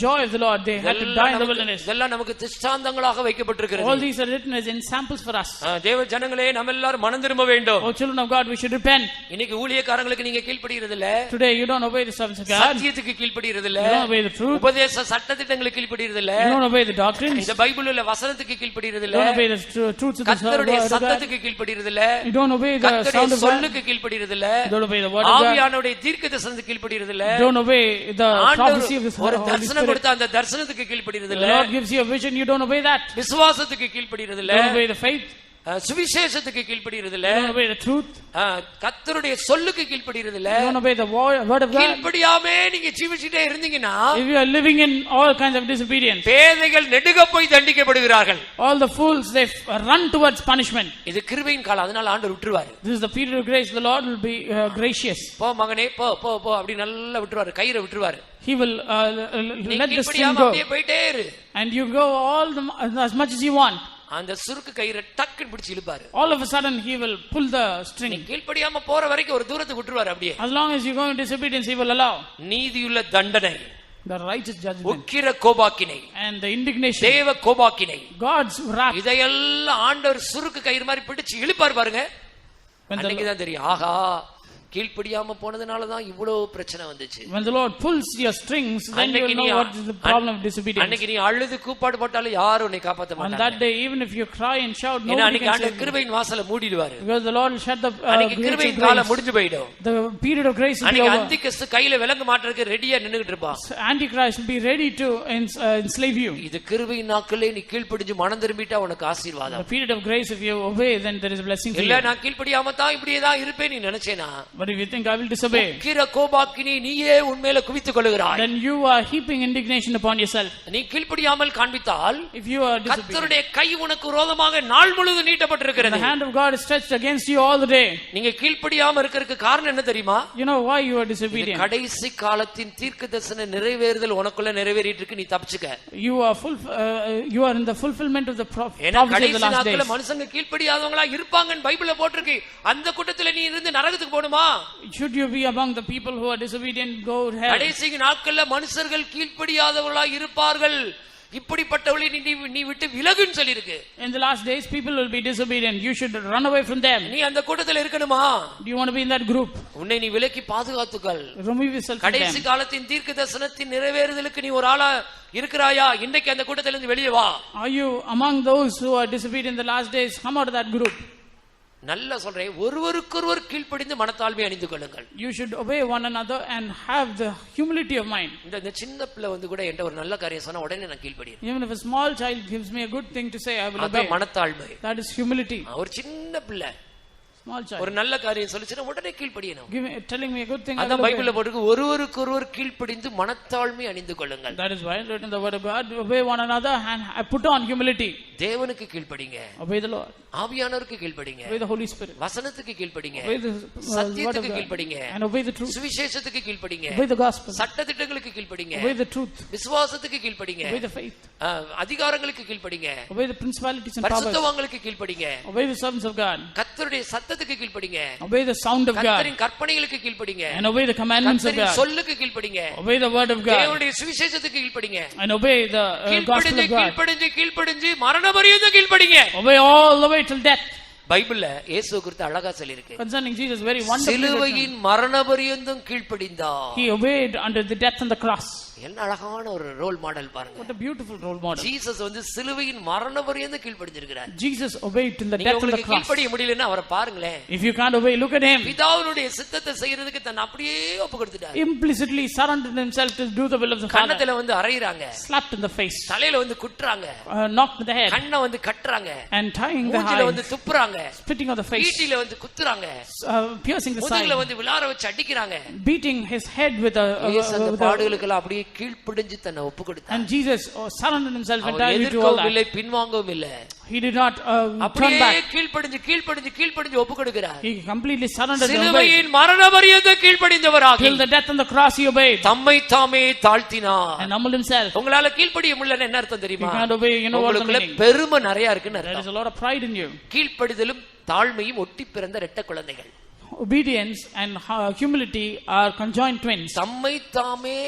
joy of the Lord, they had to die in the wilderness. இதெல்லாம் நமக்கு திஷ்டாந்தங்களாக வைக்கப்பட்டிருக்கிறது. All these are written as examples for us. தேவ ஜனங்களே, நம்ம எல்லாரும் மனம் திரும்ப வேண்டும். Oh children of God, we should repent. இன்னைக்கு ஊழியக்காரங்களுக்கு நீங்க கீழ்ப்படியிறது இல்ல. Today you don't obey the servants of God. சத்தியத்துக்கு கீழ்ப்படியிறது இல்ல. You don't obey the truth. உபதேச சட்டதிட்டங்களுக்கு கீழ்ப்படியிறது இல்ல. You don't obey the doctrines. இந்த பைபிள்ல வசனத்துக்கு கீழ்ப்படியிறது இல்ல. You don't obey the truths of the கர்த்தருடைய சத்தத்துக்கு கீழ்ப்படியிறது இல்ல. You don't obey the sound of God. சொல்லுக்கு கீழ்ப்படியிறது இல்ல. Don't obey the word of God. ஆவியானவருடைய தீர்க்கதரிசனத்துக்கு கீழ்ப்படியிறது இல்ல. Don't obey the prophecy of the Holy ஒரு Spirit. தரிசனம் கொடுத்த அந்த தரிசனத்துக்கு கீழ்ப்படியிறது இல்ல. The Lord gives you a vision, you don't obey that. விசுவாசத்துக்கு கீழ்ப்படியிறது இல்ல. Don't obey the faith. சுவிசேஷத்துக்கு கீழ்ப்படியிறது இல்ல. Don't obey the truth. கர்த்தருடைய சொல்லுக்கு கீழ்ப்படியிறது இல்ல. Don't obey the word of God. கீழ்ப்படியாமே நீங்க ஜீவிச்சிட்டே இருந்தீங்கன்னா, if you are living in all kinds of disobedience, பேதைகள் நெடுக போய் தண்டிக்கப்படுகிறார்கள். all the fools they run towards punishment. இது கிருபையின் காலம், அதனால ஆண்டவர் விட்டுருவாரு. This is the period of grace, the Lord will be gracious. போ மகனே போ போ போ அப்படி நல்லா விட்டுருவாரு, கயிறை விட்டுருவாரு. He will let the string go அப்படியே போயிட்டே இரு, and you go as much as you want. அந்த சுருக்கு கயிறை டக்குன்னு பிடிச்சு இழுப்பாரு. All of a sudden he will pull the string. கீழ்ப்படியாம போற வரைக்கும் ஒரு தூரத்துக்கு விட்டுருவாரு அப்படியே. As long as you go in disobedience, he will allow. நீதியுள்ள தண்டனை, the righteous judgment, Ukkira கோபாக்கினை, and the indignation, தேவ கோபாக்கினை, God's wrath, இதையெல்லாம் ஆண்டவர் சுருக்கு கயிறு மாதிரி பிடிச்சு இழுப்பார் பாருங்க. அன்னைக்கு தான் தெரியும், ஆஹா கீழ்ப்படியாம போனதுனால தான் இவ்வளவு பிரச்சனை வந்துச்சு. When the Lord pulls your strings, then you will know what is the problem of disobedience. அன்னைக்கு நீ அழுது கூப்பாடு போட்டாலும் யாரும் உன்னை காப்பாத்த மாட்டாங்க. On that day, even if you cry and shout, nobody அன்னைக்கு can ஆண்டவர் save you. கிருபையின் வாசலை மூடிடுவாரு. Because the Lord will shut the கிருபையின் காலம் முடிஞ்சு போயிடும். The period of grace will be அன்னைக்கு over. அந்திகிறிஸ்து கையில விலங்கு மாட்டறதுக்கு ரெடியா நின்னுகிட்டு இருப்பான். Antichrist will be ready to enslave you. இது கிருபையின் நாட்களே நீ கீழ்ப்படிஞ்சு மனம் திரும்பிட்டா உனக்கு ஆசீர்வாதம். The period of grace, if you obey, then there is a blessing for you. இல்ல நான் கீழ்ப்படியாம தான் இப்படியே தான் இருப்பேன் நீ நினைச்சேனா, But if you think I will disobey, உக்கிர கோபாக்கினை நீயே உன்மேல குவித்துக் கொள்கிறாய். then you are heaping indignation upon yourself. நீ கீழ்ப்படியாமல் காண்பித்தால், if you are disobedient, கர்த்தருடைய கை உனக்கு விரோதமாக நாள் முழுவதும் நீட்டப்பட்டிருக்கிறது. the hand of God is stretched against you all the day. நீங்க கீழ்ப்படியாம இருக்கிறதுக்கு காரணம் என்ன தெரியுமா? You know why you are disobedient? கடைசி காலத்தின் தீர்க்கதரிசன நிறைவேறுதல் உனக்குள்ள நிறைவேறிட்டு இருக்கு, நீ தப்பிச்சுக்க. You are in the fulfillment of the prophecy ஏன்னா of the கடைசி last நாட்கள days. மனுஷங்க கீழ்ப்படியாதவங்களா இருப்பாங்கன்னு பைபிள்ல போட்டிருக்கு. அந்த கூட்டத்துல நீ இருந்து நரகத்துக்கு போணுமா? Should you be among the people who are disobedient, go to hell? கடைசி நாட்கள்ல மனுஷர்கள் கீழ்ப்படியாதவர்களா இருப்பார்கள். இப்படிப்பட்டவளை நீ விட்டு விலகுன்னு சொல்லிருக்கு. In the last days people will be disobedient, you should run away from them. நீ அந்த கூட்டத்தில் இருக்கணுமா? Do you want to be in that group? உன்னை நீ விலக்கி பாதுகாத்துக்கள். Remove yourself from them. கடைசி காலத்தின் தீர்க்கதரிசனத்தின் நிறைவேறுதலுக்கு நீ ஒரு ஆளா இருக்கிறாயா? இன்னைக்கு அந்த கூட்டத்திலிருந்து வெளியே வா. Are you among those who are disobedient in the last days? Come out of that group. நல்ல சொல்றேன், ஒருவருக்கொருவர் கீழ்ப்படிந்து மனத்தாழ்மை அணிந்து கொள்ளுங்கள். You should obey one another and have the humility of mind. இந்த சின்ன பிள்ளை வந்து கூட என்கிட்ட ஒரு நல்ல காரியம் சொன்னா உடனே நான் கீழ்ப்படிறேன். Even if a small child gives me a good thing to say, I will obey. அதான் மனத்தாழ்மை. That is humility. ஒரு சின்ன பிள்ளை small child ஒரு நல்ல காரியம் சொல்லுச்சுனா உடனே கீழ்ப்படியணும். telling me a good thing, அதான் பைபிள்ல போட்டுருக்கு, ஒருவருக்கொருவர் கீழ்ப்படிந்து மனத்தாழ்மை அணிந்து கொள்ளுங்கள். That is why written in the word of God, obey one another and put on humility. தேவனுக்கு கீழ்ப்படிங்க. Obey the Lord. ஆவியானவருக்கு கீழ்ப்படிங்க. Obey the Holy Spirit. வசனத்துக்கு கீழ்ப்படிங்க. Obey the சத்தியத்துக்கு கீழ்ப்படிங்க. and obey the truth. சுவிசேஷத்துக்கு கீழ்ப்படிங்க. Obey the gospel. சட்டதிட்டங்களுக்கு கீழ்ப்படிங்க. Obey the truth. விசுவாசத்துக்கு கீழ்ப்படிங்க. Obey the faith. அதிகாரங்களுக்கு கீழ்ப்படிங்க. Obey the principalities and powers. பரிசுத்தவான்களுக்கு கீழ்ப்படிங்க. Obey the servants of God. கர்த்தருடைய சத்தத்துக்கு கீழ்ப்படிங்க. Obey the sound of God. கர்த்தரின் கற்பனைகளுக்கு கீழ்ப்படிங்க. and obey the commandments of God. சொல்லுக்கு கீழ்ப்படிங்க. Obey the word of God. தேவனுடைய சுவிசேஷத்துக்கு கீழ்ப்படிங்க. and obey the gospel of God. கீழ்ப்படிஞ்சு மரண பரியந்தம் கீழ்ப்படிங்க. Obey all the way till death. பைபிள்ல இயேசு குறித்து அழகா சொல்லிருக்கு. Concerning Jesus, very wonderful. சிலுவையின் மரண பரியந்தம் கீழ்ப்படிந்தார். He obeyed under the death on the cross. என்ன அழகான ஒரு ரோல் மாடல் பாருங்க. What a beautiful role model. Jesus வந்து சிலுவையின் மரண பரியந்தம் கீழ்ப்படிஞ்சிருக்கிறார். Jesus obeyed till the death on the cross. கீழ்ப்படிய முடியலன்னா அவரை பாருங்களேன். If you can't obey, look at him. பிதாவுடைய சித்தத்தை செய்யிறதுக்கு தன்னை அப்படியே ஒப்பு கொடுத்துட்டார். Implicitly surrendered himself to do the will of the Father. கன்னத்துல வந்து அறையறாங்க. Slapped in the face. தலையில வந்து குட்றாங்க. Knocked in the head. கண்ணை வந்து கட்டறாங்க. and tying the மூஞ்சில eyes. வந்து துப்புறாங்க. spitting on the face. வீட்டில வந்து குத்துறாங்க. piercing the side. முதுகுல வந்து விலார வச்சு அடிக்கறாங்க. beating his head with a பாடுகளுக்கு அப்படியே கீழ்ப்படிஞ்சு தன்னை ஒப்பு கொடுத்தார். and Jesus surrendered himself entirely to all that. இல்லை பின்வாங்கவும் இல்லை. He did not turn அப்படியே back. கீழ்ப்படிஞ்சு ஒப்பு கொடுக்கிறார். He completely surrendered. சிலுவையின் மரண பரியந்தம் கீழ்ப்படிந்தவராக till the death on the cross he obeyed. தம்மை தாமே தாழ்த்தினார். and humbled himself. உங்களால கீழ்ப்படிய முடியலன்னா என்ன அர்த்தம் தெரியுமா? You can't obey, you know what the meaning. பெருமை நிறைய இருக்குன்னு there is அர்த்தம். a lot of pride in you. கீழ்ப்படிதலும் தாழ்மையும் ஒட்டி பிறந்த இரட்டை குழந்தைகள். obedience and humility are conjoined twins. தம்மை தாமே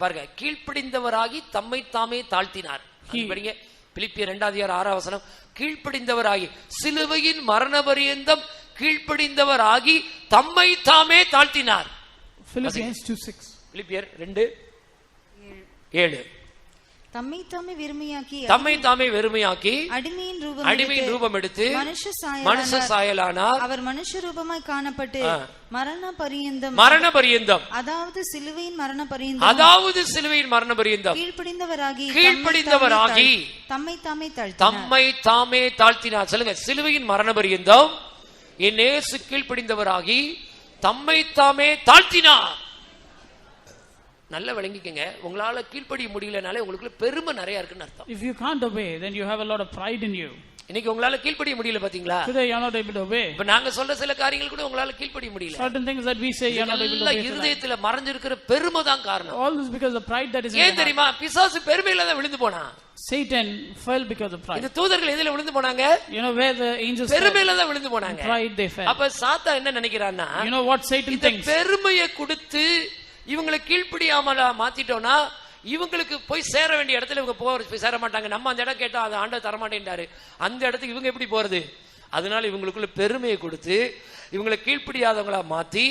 பாருங்க, கீழ்ப்படிந்தவராகி தம்மை தாமே தாழ்த்தினார். படிங்க பிலிப்பியர் 2:6 கீழ்ப்படிந்தவராகி சிலுவையின் மரண பரியந்தம் கீழ்ப்படிந்தவராகி தம்மை தாமே தாழ்த்தினார். Philippians 2:6. பிலிப்பியர் 2:7 தம்மை தாமே வெறுமையாக்கி அடிமையின் ரூபம் எடுத்து மனுஷ சாயலானார். அவர் மனுஷ ரூபமாய் காணப்பட்டு மரண பரியந்தம் அதாவது சிலுவையின் மரண பரியந்தம் கீழ்ப்படிந்தவராகி தம்மை தாமே தாழ்த்தினார். சொல்லுங்க, சிலுவையின் மரண பரியந்தம் என் இயேசு கீழ்ப்படிந்தவராகி தம்மை தாமே தாழ்த்தினார். நல்ல விளங்கிக்கங்க, உங்களால கீழ்ப்படிய முடியலனாலே உங்களுக்குள்ள பெருமை நிறைய இருக்குன்னு அர்த்தம். if you can't obey, then you have a lot of pride in you. இன்னைக்கு உங்களால கீழ்ப்படிய முடியல பாத்தீங்களா? today you are not able to obey. இப்ப நாங்க சொல்ற சில காரியங்கள் கூட உங்களால கீழ்ப்படிய முடியல. certain things that we say you are not able to obey. இருதயத்துல மறைஞ்சிருக்கிற பெருமை தான் காரணம். all this because the pride that is in you. ஏன் தெரியுமா? பிசாசு பெருமையில தான் விழுந்து போனான். Satan fell because of pride. இந்த தூதர்கள் எதில விழுந்து போனாங்க? you know where the angels பெருமையில தான் விழுந்து போனாங்க. pride they fell. அப்ப சாத்தான் என்ன நினைக்கிறான்னா, you know what Satan thinks? பெருமையை கொடுத்து இவங்களை கீழ்ப்படியாமல மாத்திட்டோம்னா இவங்களுக்கு போய் சேர வேண்டிய இடத்துல இவங்க போய் சேர மாட்டாங்க. நம்ம அந்த இடம் கேட்டா அது ஆண்டவர் தர மாட்டேன்டாரு, அந்த இடத்துக்கு இவங்க எப்படி போறது? அதனால இவங்களுக்குள்ள பெருமையை கொடுத்து இவங்களை கீழ்ப்படியாதவங்களா மாத்தி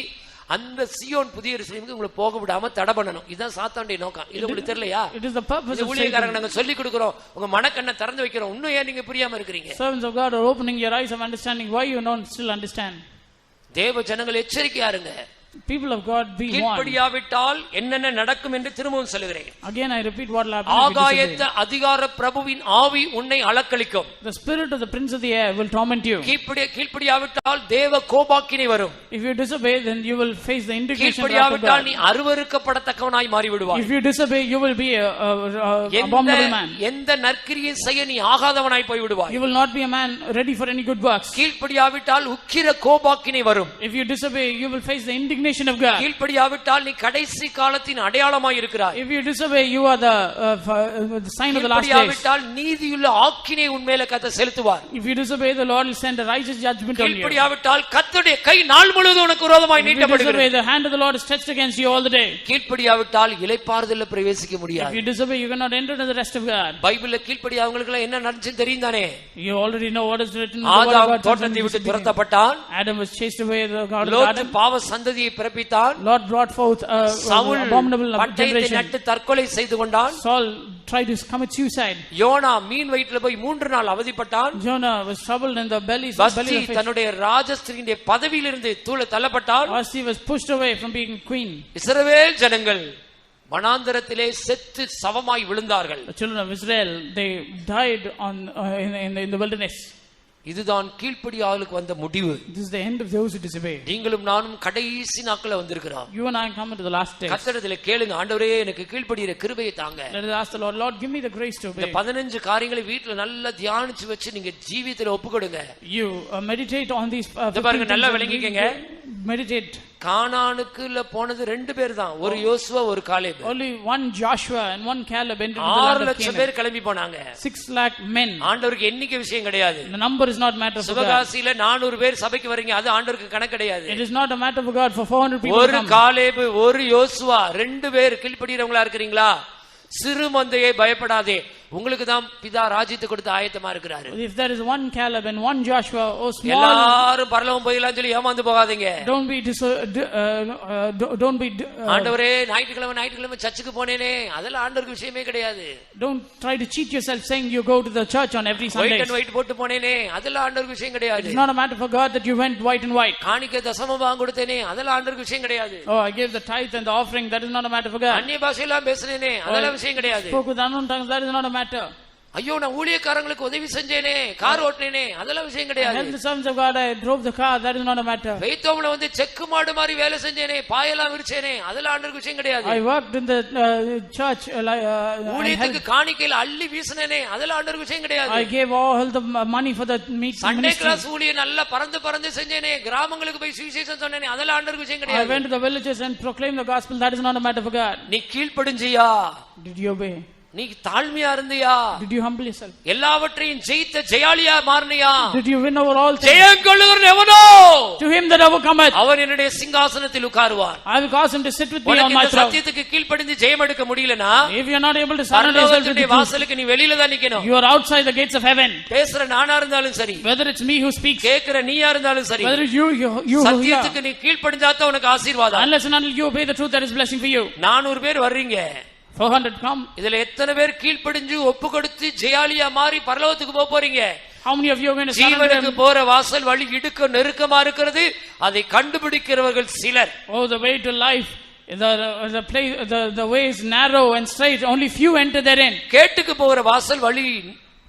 அந்த சியோன் புதிய எருசலேமுக்கு உங்களை போக விடாம தடை பண்ணணும். இதுதான் சாத்தானுடைய நோக்கம். இது உங்களுக்கு தெரியலையா? it is the purpose of ஊழியக்காரங்க நாங்க சொல்லி கொடுக்கிறோம், உங்க மனக்கண்ணை திறந்து வைக்கிறோம், இன்னும் ஏன் நீங்க புரியாம இருக்கீங்க? servants of God are opening your eyes of understanding. why you don't still understand? தேவ ஜனங்கள் எச்சரிக்கையா இருங்க. people of God, be warned. கீழ்ப்படியாவிட்டால் என்னென்ன நடக்கும் என்று திரும்பவும் சொல்கிறேன். again I repeat what will happen. ஆகாயத்து அதிகார பிரபுவின் ஆவி உன்னை அலக்களிக்கும். the spirit of the prince of the air will torment you. கீழ்ப்படியாவிட்டால் தேவ கோபாக்கினை வரும். if you disobey, then you will face the indignation of God. கீழ்ப்படியாவிட்டால் நீ அருவருக்கப்படத்தக்கவனாய் மாறி விடுவாய். if you disobey, you will be a abominable man. எந்த நற்கிரியை செய்ய நீ ஆகாதவனாய் போய் விடுவாய். you will not be a man ready for any good works. கீழ்ப்படியாவிட்டால் உக்கிர கோபாக்கினை வரும். if you disobey, you will face the indignation indignation of God. கீழ்ப்படியாவிட்டால் நீ கடைசி காலத்தின் அடையாளமாய் இருக்கிறாய். If you disobey, you are the sign of the last days. கீழ்ப்படியாவிட்டால் நீதியுள்ள ஆக்கினை உன்மேல கர்த்தர் செலுத்துவார். If you disobey, the Lord will send a righteous judgment on you. கீழ்ப்படியாவிட்டால் கர்த்தருடைய கை நாள் முழுவதும் உனக்கு விரோதமாய் If you நீட்டப்படுகிறது. disobey, the hand of the Lord is stretched against you all the day. கீழ்ப்படியாவிட்டால் இளைப்பாறுதல்ல பிரவேசிக்க If முடியாது. you disobey, you cannot enter into the rest of God. பைபிள்ல கீழ்ப்படியாதவங்களுக்கு எல்லாம் என்ன நடந்துச்சுன்னு தெரியும் தானே? You already know what is written in the word of Adam God. தோட்டத்தை விட்டு துரத்தப்பட்டான். Adam was chased away the garden. லோத்து பாவ சந்ததியை பிறப்பித்தான். Lord brought forth a Saul abominable பட்டயத்தை generation. நட்டு தற்கொலை செய்து கொண்டான். Saul tried to commit suicide. யோனா மீன் வயிற்றில போய் 3 நாள் அவதிப்பட்டான். Jonah was troubled in the belly of Vashti the fish. தன்னுடைய ராஜஸ்திரியுடைய பதவியிலிருந்து தூள தள்ளப்பட்டான். Vashti was pushed away from being queen. இஸ்ரவேல் ஜனங்கள் வனாந்தரத்திலே செத்து சவமாய் விழுந்தார்கள். The children of Israel, they died in the wilderness. இதுதான் கீழ்ப்படியாதலுக்கு வந்த முடிவு. This is the end of those who disobey. நீங்களும் நானும் கடைசி நாட்கள வந்திருக்கிறோம். You and I come into the last days. கர்த்தரிடத்திலே கேளுங்க, ஆண்டவரே எனக்கு கீழ்ப்படிகிற கிருபையை தாங்க. Let us ask the Lord, Lord, give me the grace to obey. இந்த 15 காரியங்களை வீட்ல நல்லா தியானிச்சு வச்சு நீங்க ஜீவியத்துல ஒப்புக்கொடுங்க. You meditate on these. இத பாருங்க, நல்லா விளங்கிக்கங்க. Meditate. கானானுக்குள்ள போனது 2 பேர் தான், ஒரு யோசுவா ஒரு Caleb. Only one Joshua and one Caleb entered into the land 6 of லட்சம் Canaan. பேர் கிளம்பி போனாங்க. 6 lakh men. ஆண்டவருக்கு எண்ணிக்கை விஷயம் கிடையாது. The number is not matter for God. சிவகாசியில 400 பேர் சபைக்கு வரீங்க, அது ஆண்டவருக்கு கணக்கு கிடையாது. It is not a matter for God for 400 people to ஒரு come. காலேப் ஒரு யோசுவா 2 பேர் கீழ்ப்படிறவங்களா இருக்கிறீங்களா? சிறு மந்தையை பயப்படாதே, உங்களுக்கு தான் பிதா ராஜ்யத்தை கொடுத்து ஆயத்தமா இருக்கிறாரு. If there is one Caleb and one Joshua, oh small, எல்லாரும் பரலோகம் போயிடலாம் சொல்லி ஏமாந்து போகாதீங்க. don't be ஆண்டவரே ஞாயிற்றுக்கிழமை சர்ச்சுக்கு போனேனே, அதெல்லாம் ஆண்டவருக்கு விஷயமே கிடையாது. don't try to cheat yourself saying you go to the church on every Sunday. White and white போட்டு போனேனே, அதெல்லாம் ஆண்டவருக்கு விஷயம் கிடையாது. It's not a matter for God that you went white and white. காணிக்கை தசமபாகம் கொடுத்தேனே, அதெல்லாம் ஆண்டவருக்கு விஷயம் கிடையாது. Oh, I gave the tithe and the offering, that is not a matter for God. அந்நிய பாஷையெல்லாம் பேசுனேனே, அதெல்லாம் விஷயம் கிடையாது. Spoke with unknown tongues, that is not a matter. ஐயோ நான் ஊழியக்காரங்களுக்கு உதவி செஞ்சேனே, கார் ஓட்டினேனே, அதெல்லாம் விஷயம் I கிடையாது. helped the servants of God, I drove the car, that is not a matter. வைத்தோம்ல வந்து செக்கு மாடு மாதிரி வேலை செஞ்சேனே, பாயெல்லாம் விரிச்சேனே, அதெல்லாம் ஆண்டவருக்கு விஷயம் கிடையாது. I worked in the church, ஊழியத்துக்கு காணிக்கையில அள்ளி வீசினேனே, அதெல்லாம் ஆண்டவருக்கு விஷயம் கிடையாது. I gave all the money for the meat Sunday ministry. Class ஊழியம் நல்லா பறந்து செஞ்சேனே, கிராமங்களுக்கு போய் சுவிசேஷம் சொன்னேனே, அதெல்லாம் ஆண்டவருக்கு விஷயம் I கிடையாது. went to the villages and proclaimed the gospel, that is not a matter for God. நீ கீழ்ப்படிஞ்சியா? Did you obey? நீ தாழ்மையா இருந்தியா? Did you humble yourself? எல்லாவற்றையும் ஜெயித்த ஜெயாலியா மாறினியா? Did you win over all things? ஜெயங்கொள்ளுகிறவன் எவனோ? To him that overcometh, அவன் என்னுடைய சிங்காசனத்தில் உட்காருவார். I will cause him to sit with me on உனக்கு my இந்த throne. சத்தியத்துக்கு கீழ்ப்படிந்து ஜெயம் எடுக்க முடியலனா, If you are not able to surrender yourself to the பரலோகத்துடைய truth, வாசலுக்கு நீ வெளியில தான் நிக்கணும். you are outside the gates of heaven. பேசுற நானா இருந்தாலும் சரி, Whether it's me who speaks, கேக்குற நீயா இருந்தாலும் சரி, whether it's you who hear. சத்தியத்துக்கு நீ கீழ்ப்படிஞ்சாதான் உனக்கு ஆசீர்வாதம். Unless and until you obey the truth, that is blessing for you. 400 பேர் வர்றீங்க, 400 come. இதுல எத்தனை பேர் கீழ்ப்படிஞ்சு ஒப்பு கொடுத்து ஜெயாலியா மாறி பரலோகத்துக்கு போக போறீங்க? How many of you are going to surrender ஜீவனுக்கு them? போற வாசல் வழி இடுக்க நெருக்கமா இருக்கிறது, அதை கண்டுபிடிக்கிறவர்கள் சிலர். Oh, the way to life, the way is narrow and straight, only few enter therein. கேட்டுக்கு போற வாசல் வழி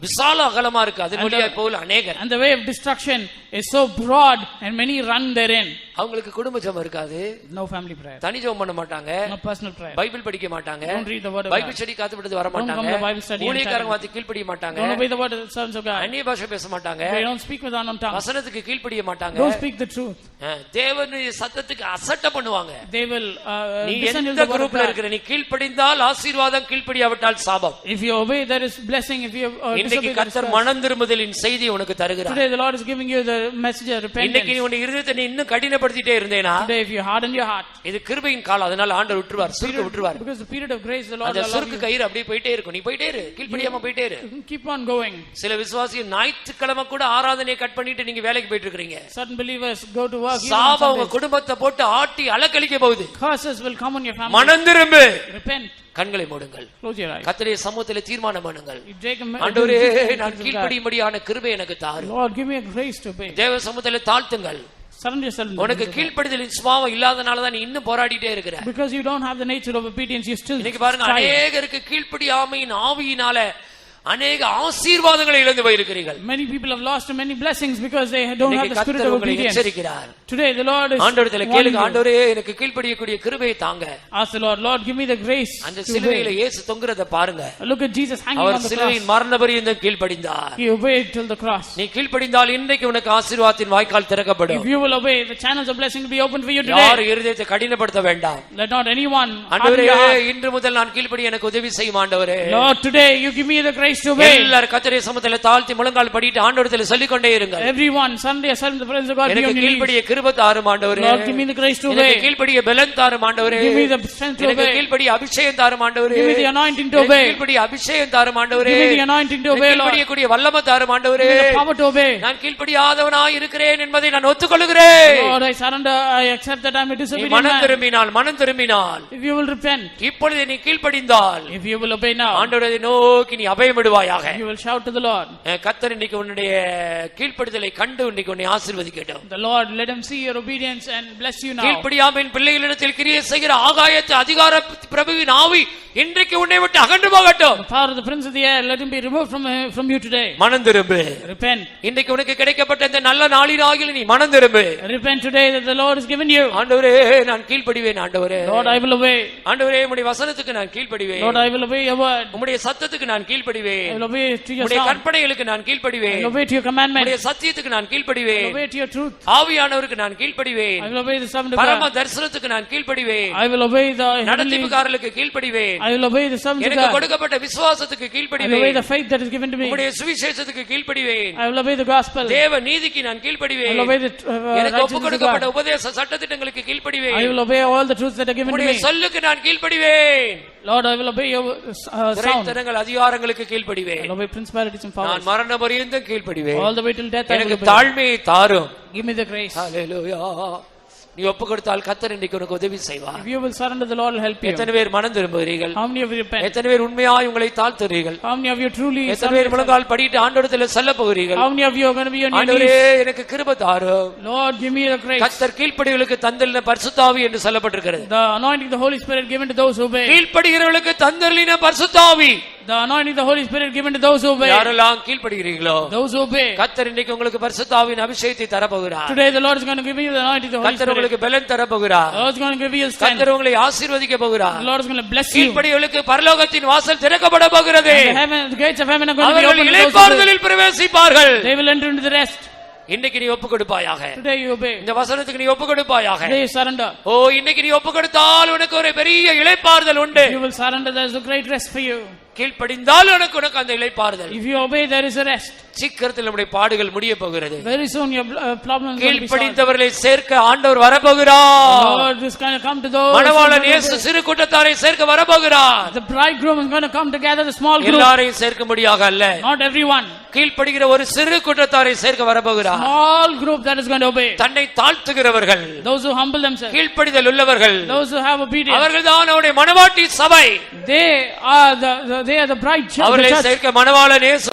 விசால அகலமா இருக்கு, அது வழியா போல அநேகர். And the way of destruction is so broad and many run therein. அவங்களுக்கு குடும்ப ஜெபம் இருக்காது, No family prayer, தனி ஜெபம் பண்ண மாட்டாங்க, no personal prayer, பைபிள் படிக்க மாட்டாங்க, don't read the word of Bible God, study காத்துப்பட்டு வர Don't come மாட்டாங்க, to Bible study and ஊழியக்காரங்க study. வார்த்தை கீழ்ப்படிய மாட்டாங்க, don't obey the word of the sons of God, அந்நிய பாஷை பேச மாட்டாங்க, they don't speak with unknown tongues, வசனத்துக்கு கீழ்ப்படிய மாட்டாங்க, don't speak the truth, தேவனுடைய சத்தத்துக்கு அசட்டை பண்ணுவாங்க. they will நீ listen to எந்த the word of குரூப்ல God. இருக்கிற, நீ கீழ்ப்படிந்தால் ஆசீர்வாதம், கீழ்ப்படியாவிட்டால் சாபம். If you obey, there is blessing. If you இன்னைக்கு disobey, there is கர்த்தர் curse. மனம் திரும்புதலின் செய்தி உனக்கு தருகிறார். Today the Lord is giving you the message of இன்னைக்கு நீ repentance. உன் இருதயத்தை நீ இன்னும் கடினப்படுத்திட்டே இருந்தேனா, Today if you harden your heart, இது கிருபையின் காலம், அதனால ஆண்டவர் விட்டுருவார், சுருக்கு விட்டுருவார். because the period of grace, the Lord அந்த will allow சுருக்கு you கயிறு அப்படியே போயிட்டே இருக்கும், நீ போயிட்டே இரு, கீழ்ப்படியாம போயிட்டே இரு. to keep on going. சில விசுவாசிகள் ஞாயிற்றுக்கிழமை கூட ஆராதனையை கட் பண்ணிட்டு நீங்க வேலைக்கு போயிட்டு இருக்கீங்க. Certain believers go to work even on சாபம் உங்க Sundays. குடும்பத்தை போட்டு ஆட்டி அலக்கழிக்க போகுது. Curses will come on your family. மனம் திரும்பு, Repent. கண்களை மூடுங்கள், Close your eyes. கர்த்தருடைய சமூகத்திலே தீர்மானம் பண்ணுங்கள். You take a ஆண்டவரே decision நான் with God. கீழ்ப்படியும்படியான கிருபை எனக்கு தாரும். Lord, give me a grace to obey. தேவ சமூகத்திலே தாழ்த்துங்கள். Surrender yourself. உனக்கு கீழ்ப்படிதலின் சுபாவம் இல்லாதனால தான் நீ இன்னும் போராடிட்டே இருக்கிற. Because you don't have the nature of obedience, you still இன்னைக்கு பாருங்க, strive. அநேகருக்கு கீழ்ப்படியாமையின் ஆவியினால அநேக ஆசீர்வாதங்களை இழந்து போயிருக்கிறீர்கள். Many people have lost many blessings because they don't have the spirit of உங்களை obedience. எச்சரிக்கிறார். Today the Lord is ஆண்டவரிடத்தில் warning கேளுங்க, you. ஆண்டவரே எனக்கு கீழ்ப்படியக்கூடிய கிருபையை தாங்க. Ask the Lord, Lord, give me the grace அந்த to சிலுவையில obey. இயேசு தொங்குறத பாருங்க. Look at Jesus hanging our on the சிலுவையின் cross. மரண பரியந்தம் கீழ்ப்படிந்தார். He obeyed till the cross. நீ கீழ்ப்படிந்தால் இன்றைக்கு உனக்கு ஆசீர்வாதத்தின் வாய்க்கால் திறக்கப்படும். If you will obey, the channels of blessing will be open for you today. யார் இருதயத்தை கடினப்படுத்த வேண்டாம். Let not anyone harden ஆண்டவரே your heart. இன்று முதல் நான் கீழ்ப்படிய எனக்கு உதவி செய்யும் ஆண்டவரே. Lord, today you give me the grace to obey. எல்லாரும் கர்த்தருடைய சமூகத்தில் தாழ்த்தி முழங்கால் படிட்டு ஆண்டவரிடத்தில் சொல்லிக் கொண்டே இருங்கள். Everyone, Sunday, yourself in the presence of God, be எனக்கு on your knees. கீழ்ப்படிய கிருபை தாரும் ஆண்டவரே. Lord, give me the grace to எனக்கு obey. கீழ்ப்படிய பலன் தாரும் ஆண்டவரே. Give me the strength to எனக்கு obey. கீழ்ப்படிய அபிஷேகம் தாரும் ஆண்டவரே. Give me the anointing to எனக்கு obey. கீழ்ப்படிய அபிஷேகம் தாரும் ஆண்டவரே. Give me the anointing to obey, Lord. கீழ்ப்படியக்கூடிய வல்லமை தாரும் ஆண்டவரே. Give me the power to obey. நான் கீழ்ப்படியாதவனாய் இருக்கிறேன் என்பதை நான் ஒத்துக்கொள்கிறேன். Lord, I surrender, I accept that I am a நீ disobedient மனம் man. திரும்பினால் If you will repent, இப்பொழுது நீ கீழ்ப்படிந்தால் if you will obey now, ஆண்டவரை நோக்கி நீ அபயமிடுவாயாக. you will shout to the Lord. கர்த்தர் இன்னைக்கு உன்னுடைய கீழ்ப்படிதலை கண்டு இன்னைக்கு உன்னை ஆசீர்வதிக்கட்டும். The Lord, let him see your obedience and bless you now. கீழ்ப்படியாமையின் பிள்ளைகளிடத்தில் கிரியை செய்கிற ஆகாயத்து அதிகார பிரபுவின் ஆவி இன்றைக்கு உன்னை விட்டு அகன்று போகட்டும். The power of the prince of the air, let him be removed from you today. மனம் திரும்பு. Repent. இன்றைக்கு உனக்கு கிடைக்கப்பட்ட இந்த நல்ல நாளினாகில் நீ மனம் திரும்பு. Repent today that the Lord has given you. ஆண்டவரே நான் கீழ்ப்படிவேன் ஆண்டவரே. Lord, I will obey. ஆண்டவரே உம்முடைய வசனத்துக்கு நான் கீழ்ப்படிவேன். Lord, I will obey your word. உம்முடைய சத்தத்துக்கு நான் I கீழ்ப்படிவேன். will obey to your உம்முடைய sound. கற்பனைகளுக்கு நான் I கீழ்ப்படிவேன். will obey to your commandment. உம்முடைய சத்தியத்துக்கு நான் I will கீழ்ப்படிவேன். obey to your truth. ஆவியானவருக்கு நான் கீழ்ப்படிவேன். I will obey the servant of பரம God. தரிசனத்துக்கு நான் கீழ்ப்படிவேன். I will obey the heavenly. நடத்திப்புக்காரர்களுக்கு கீழ்ப்படிவேன். I will obey the servants of எனக்கு God. கொடுக்கப்பட்ட விசுவாசத்துக்கு I will obey கீழ்ப்படிவேன். the faith that is given to me. உம்முடைய சுவிசேஷத்துக்கு கீழ்ப்படிவேன். I will obey the gospel. தேவ நீதிக்கு நான் I கீழ்ப்படிவேன். will obey the எனக்கு ஒப்பு righteousness of கொடுக்கப்பட்ட God. Upadesa சட்டதிட்டங்களுக்கு I கீழ்ப்படிவேன். will obey all the truths that are given to உம்முடைய me. சொல்லுக்கு நான் கீழ்ப்படிவேன். Lord, I will obey your sound. துரைத்தனங்கள் அதிகாரங்களுக்கு I கீழ்ப்படிவேன். will obey principalities and powers. நான் மரண பரியந்தம் கீழ்ப்படிவேன். All the way till death I will எனக்கு obey. தாழ்மையை தாரும். Give me the grace. ஹalleluya. நீ ஒப்பு கொடுத்தால் கர்த்தர் இன்னைக்கு உனக்கு உதவி செய்வார். If you will surrender, the Lord will help you. எத்தனை பேர் மனம் திரும்புகிறீர்கள்? How many of you repent? எத்தனை பேர் உண்மையாய் உங்களை தாழ்த்துகிறீர்கள்? How many of you truly எத்தனை பேர் முழங்கால் படிட்டு ஆண்டவரிடத்தில் சொல்ல போகிறீர்கள்? How many of you are going to be on your ஆண்டவரே knees? எனக்கு கிருபை தாரும். Lord, give me the grace. கர்த்தர் கீழ்ப்படிகளுக்கு தந்தலின பரிசுத்தாவி என்று சொல்லப்பட்டிருக்கிறது. The anointing of the Holy Spirit given to those who obey. கீழ்ப்படிகிறவர்களுக்கு தந்தலின பரிசுத்தாவி. The anointing of the Holy Spirit given to those who obey. யாரெல்லாம் கீழ்ப்படிகிறீர்களோ Those who obey. கர்த்தர் இன்னைக்கு உங்களுக்கு பரிசுத்தாவின் அபிஷேகத்தை தரப்போகிறார். Today the Lord is going to give you the anointing of the Holy கர்த்தர் Spirit. உங்களுக்கு பலன் தரப்போகிறார். The Lord is going to give you strength. கர்த்தர் உங்களை ஆசீர்வதிக்க போகிறார். The Lord is going to bless you. கீழ்ப்படிகளுக்கு பரலோகத்தின் வாசல் திறக்கப்பட போகிறது. The gates of heaven are going to be அவர்கள் opened to those who obey. இளைப்பாறுதலில் பிரவேசிப்பார்கள். They will enter into the rest. இன்னைக்கு நீ ஒப்பு கொடுப்பாயாக. Today you obey. இந்த வசனத்துக்கு நீ ஒப்பு கொடுப்பாயாக. Today you surrender. ஓ இன்னைக்கு நீ ஒப்பு கொடுத்தால் உனக்கு ஒரு பெரிய இளைப்பாறுதல் உண்டு. You will surrender. There is a great rest for you. கீழ்ப்படிந்தால் உனக்கு அந்த இளைப்பாறுதல். If you obey, there is a rest. சீக்கிரத்தில் நம்முடைய பாடுகள் முடிய போகிறது. Very soon your problems will be solved. கீழ்ப்படிந்தவர்களை சேர்க்க ஆண்டவர் வரப்போகிறார். Lord is going to come to those. மணவாளன் இயேசு சிறு கூட்டத்தாரை சேர்க்க வரப்போகிறார். The bridegroom is going to come together, the small group. எல்லாரையும் சேர்க்க முடியாக அல்ல. Not everyone. கீழ்ப்படுகிற ஒரு சிறு கூட்டத்தாரை சேர்க்க வரப்போகிறார். Small group that is going to obey. தன்னை தாழ்த்துகிறவர்கள், Those who humble themselves. கீழ்ப்படிதல் உள்ளவர்கள், Those who have obedience. அவர்கள்தான் அவருடைய மணவாட்டி சபை. They are the bride church. அவர்களை சேர்க்க மணவாளன் இயேசு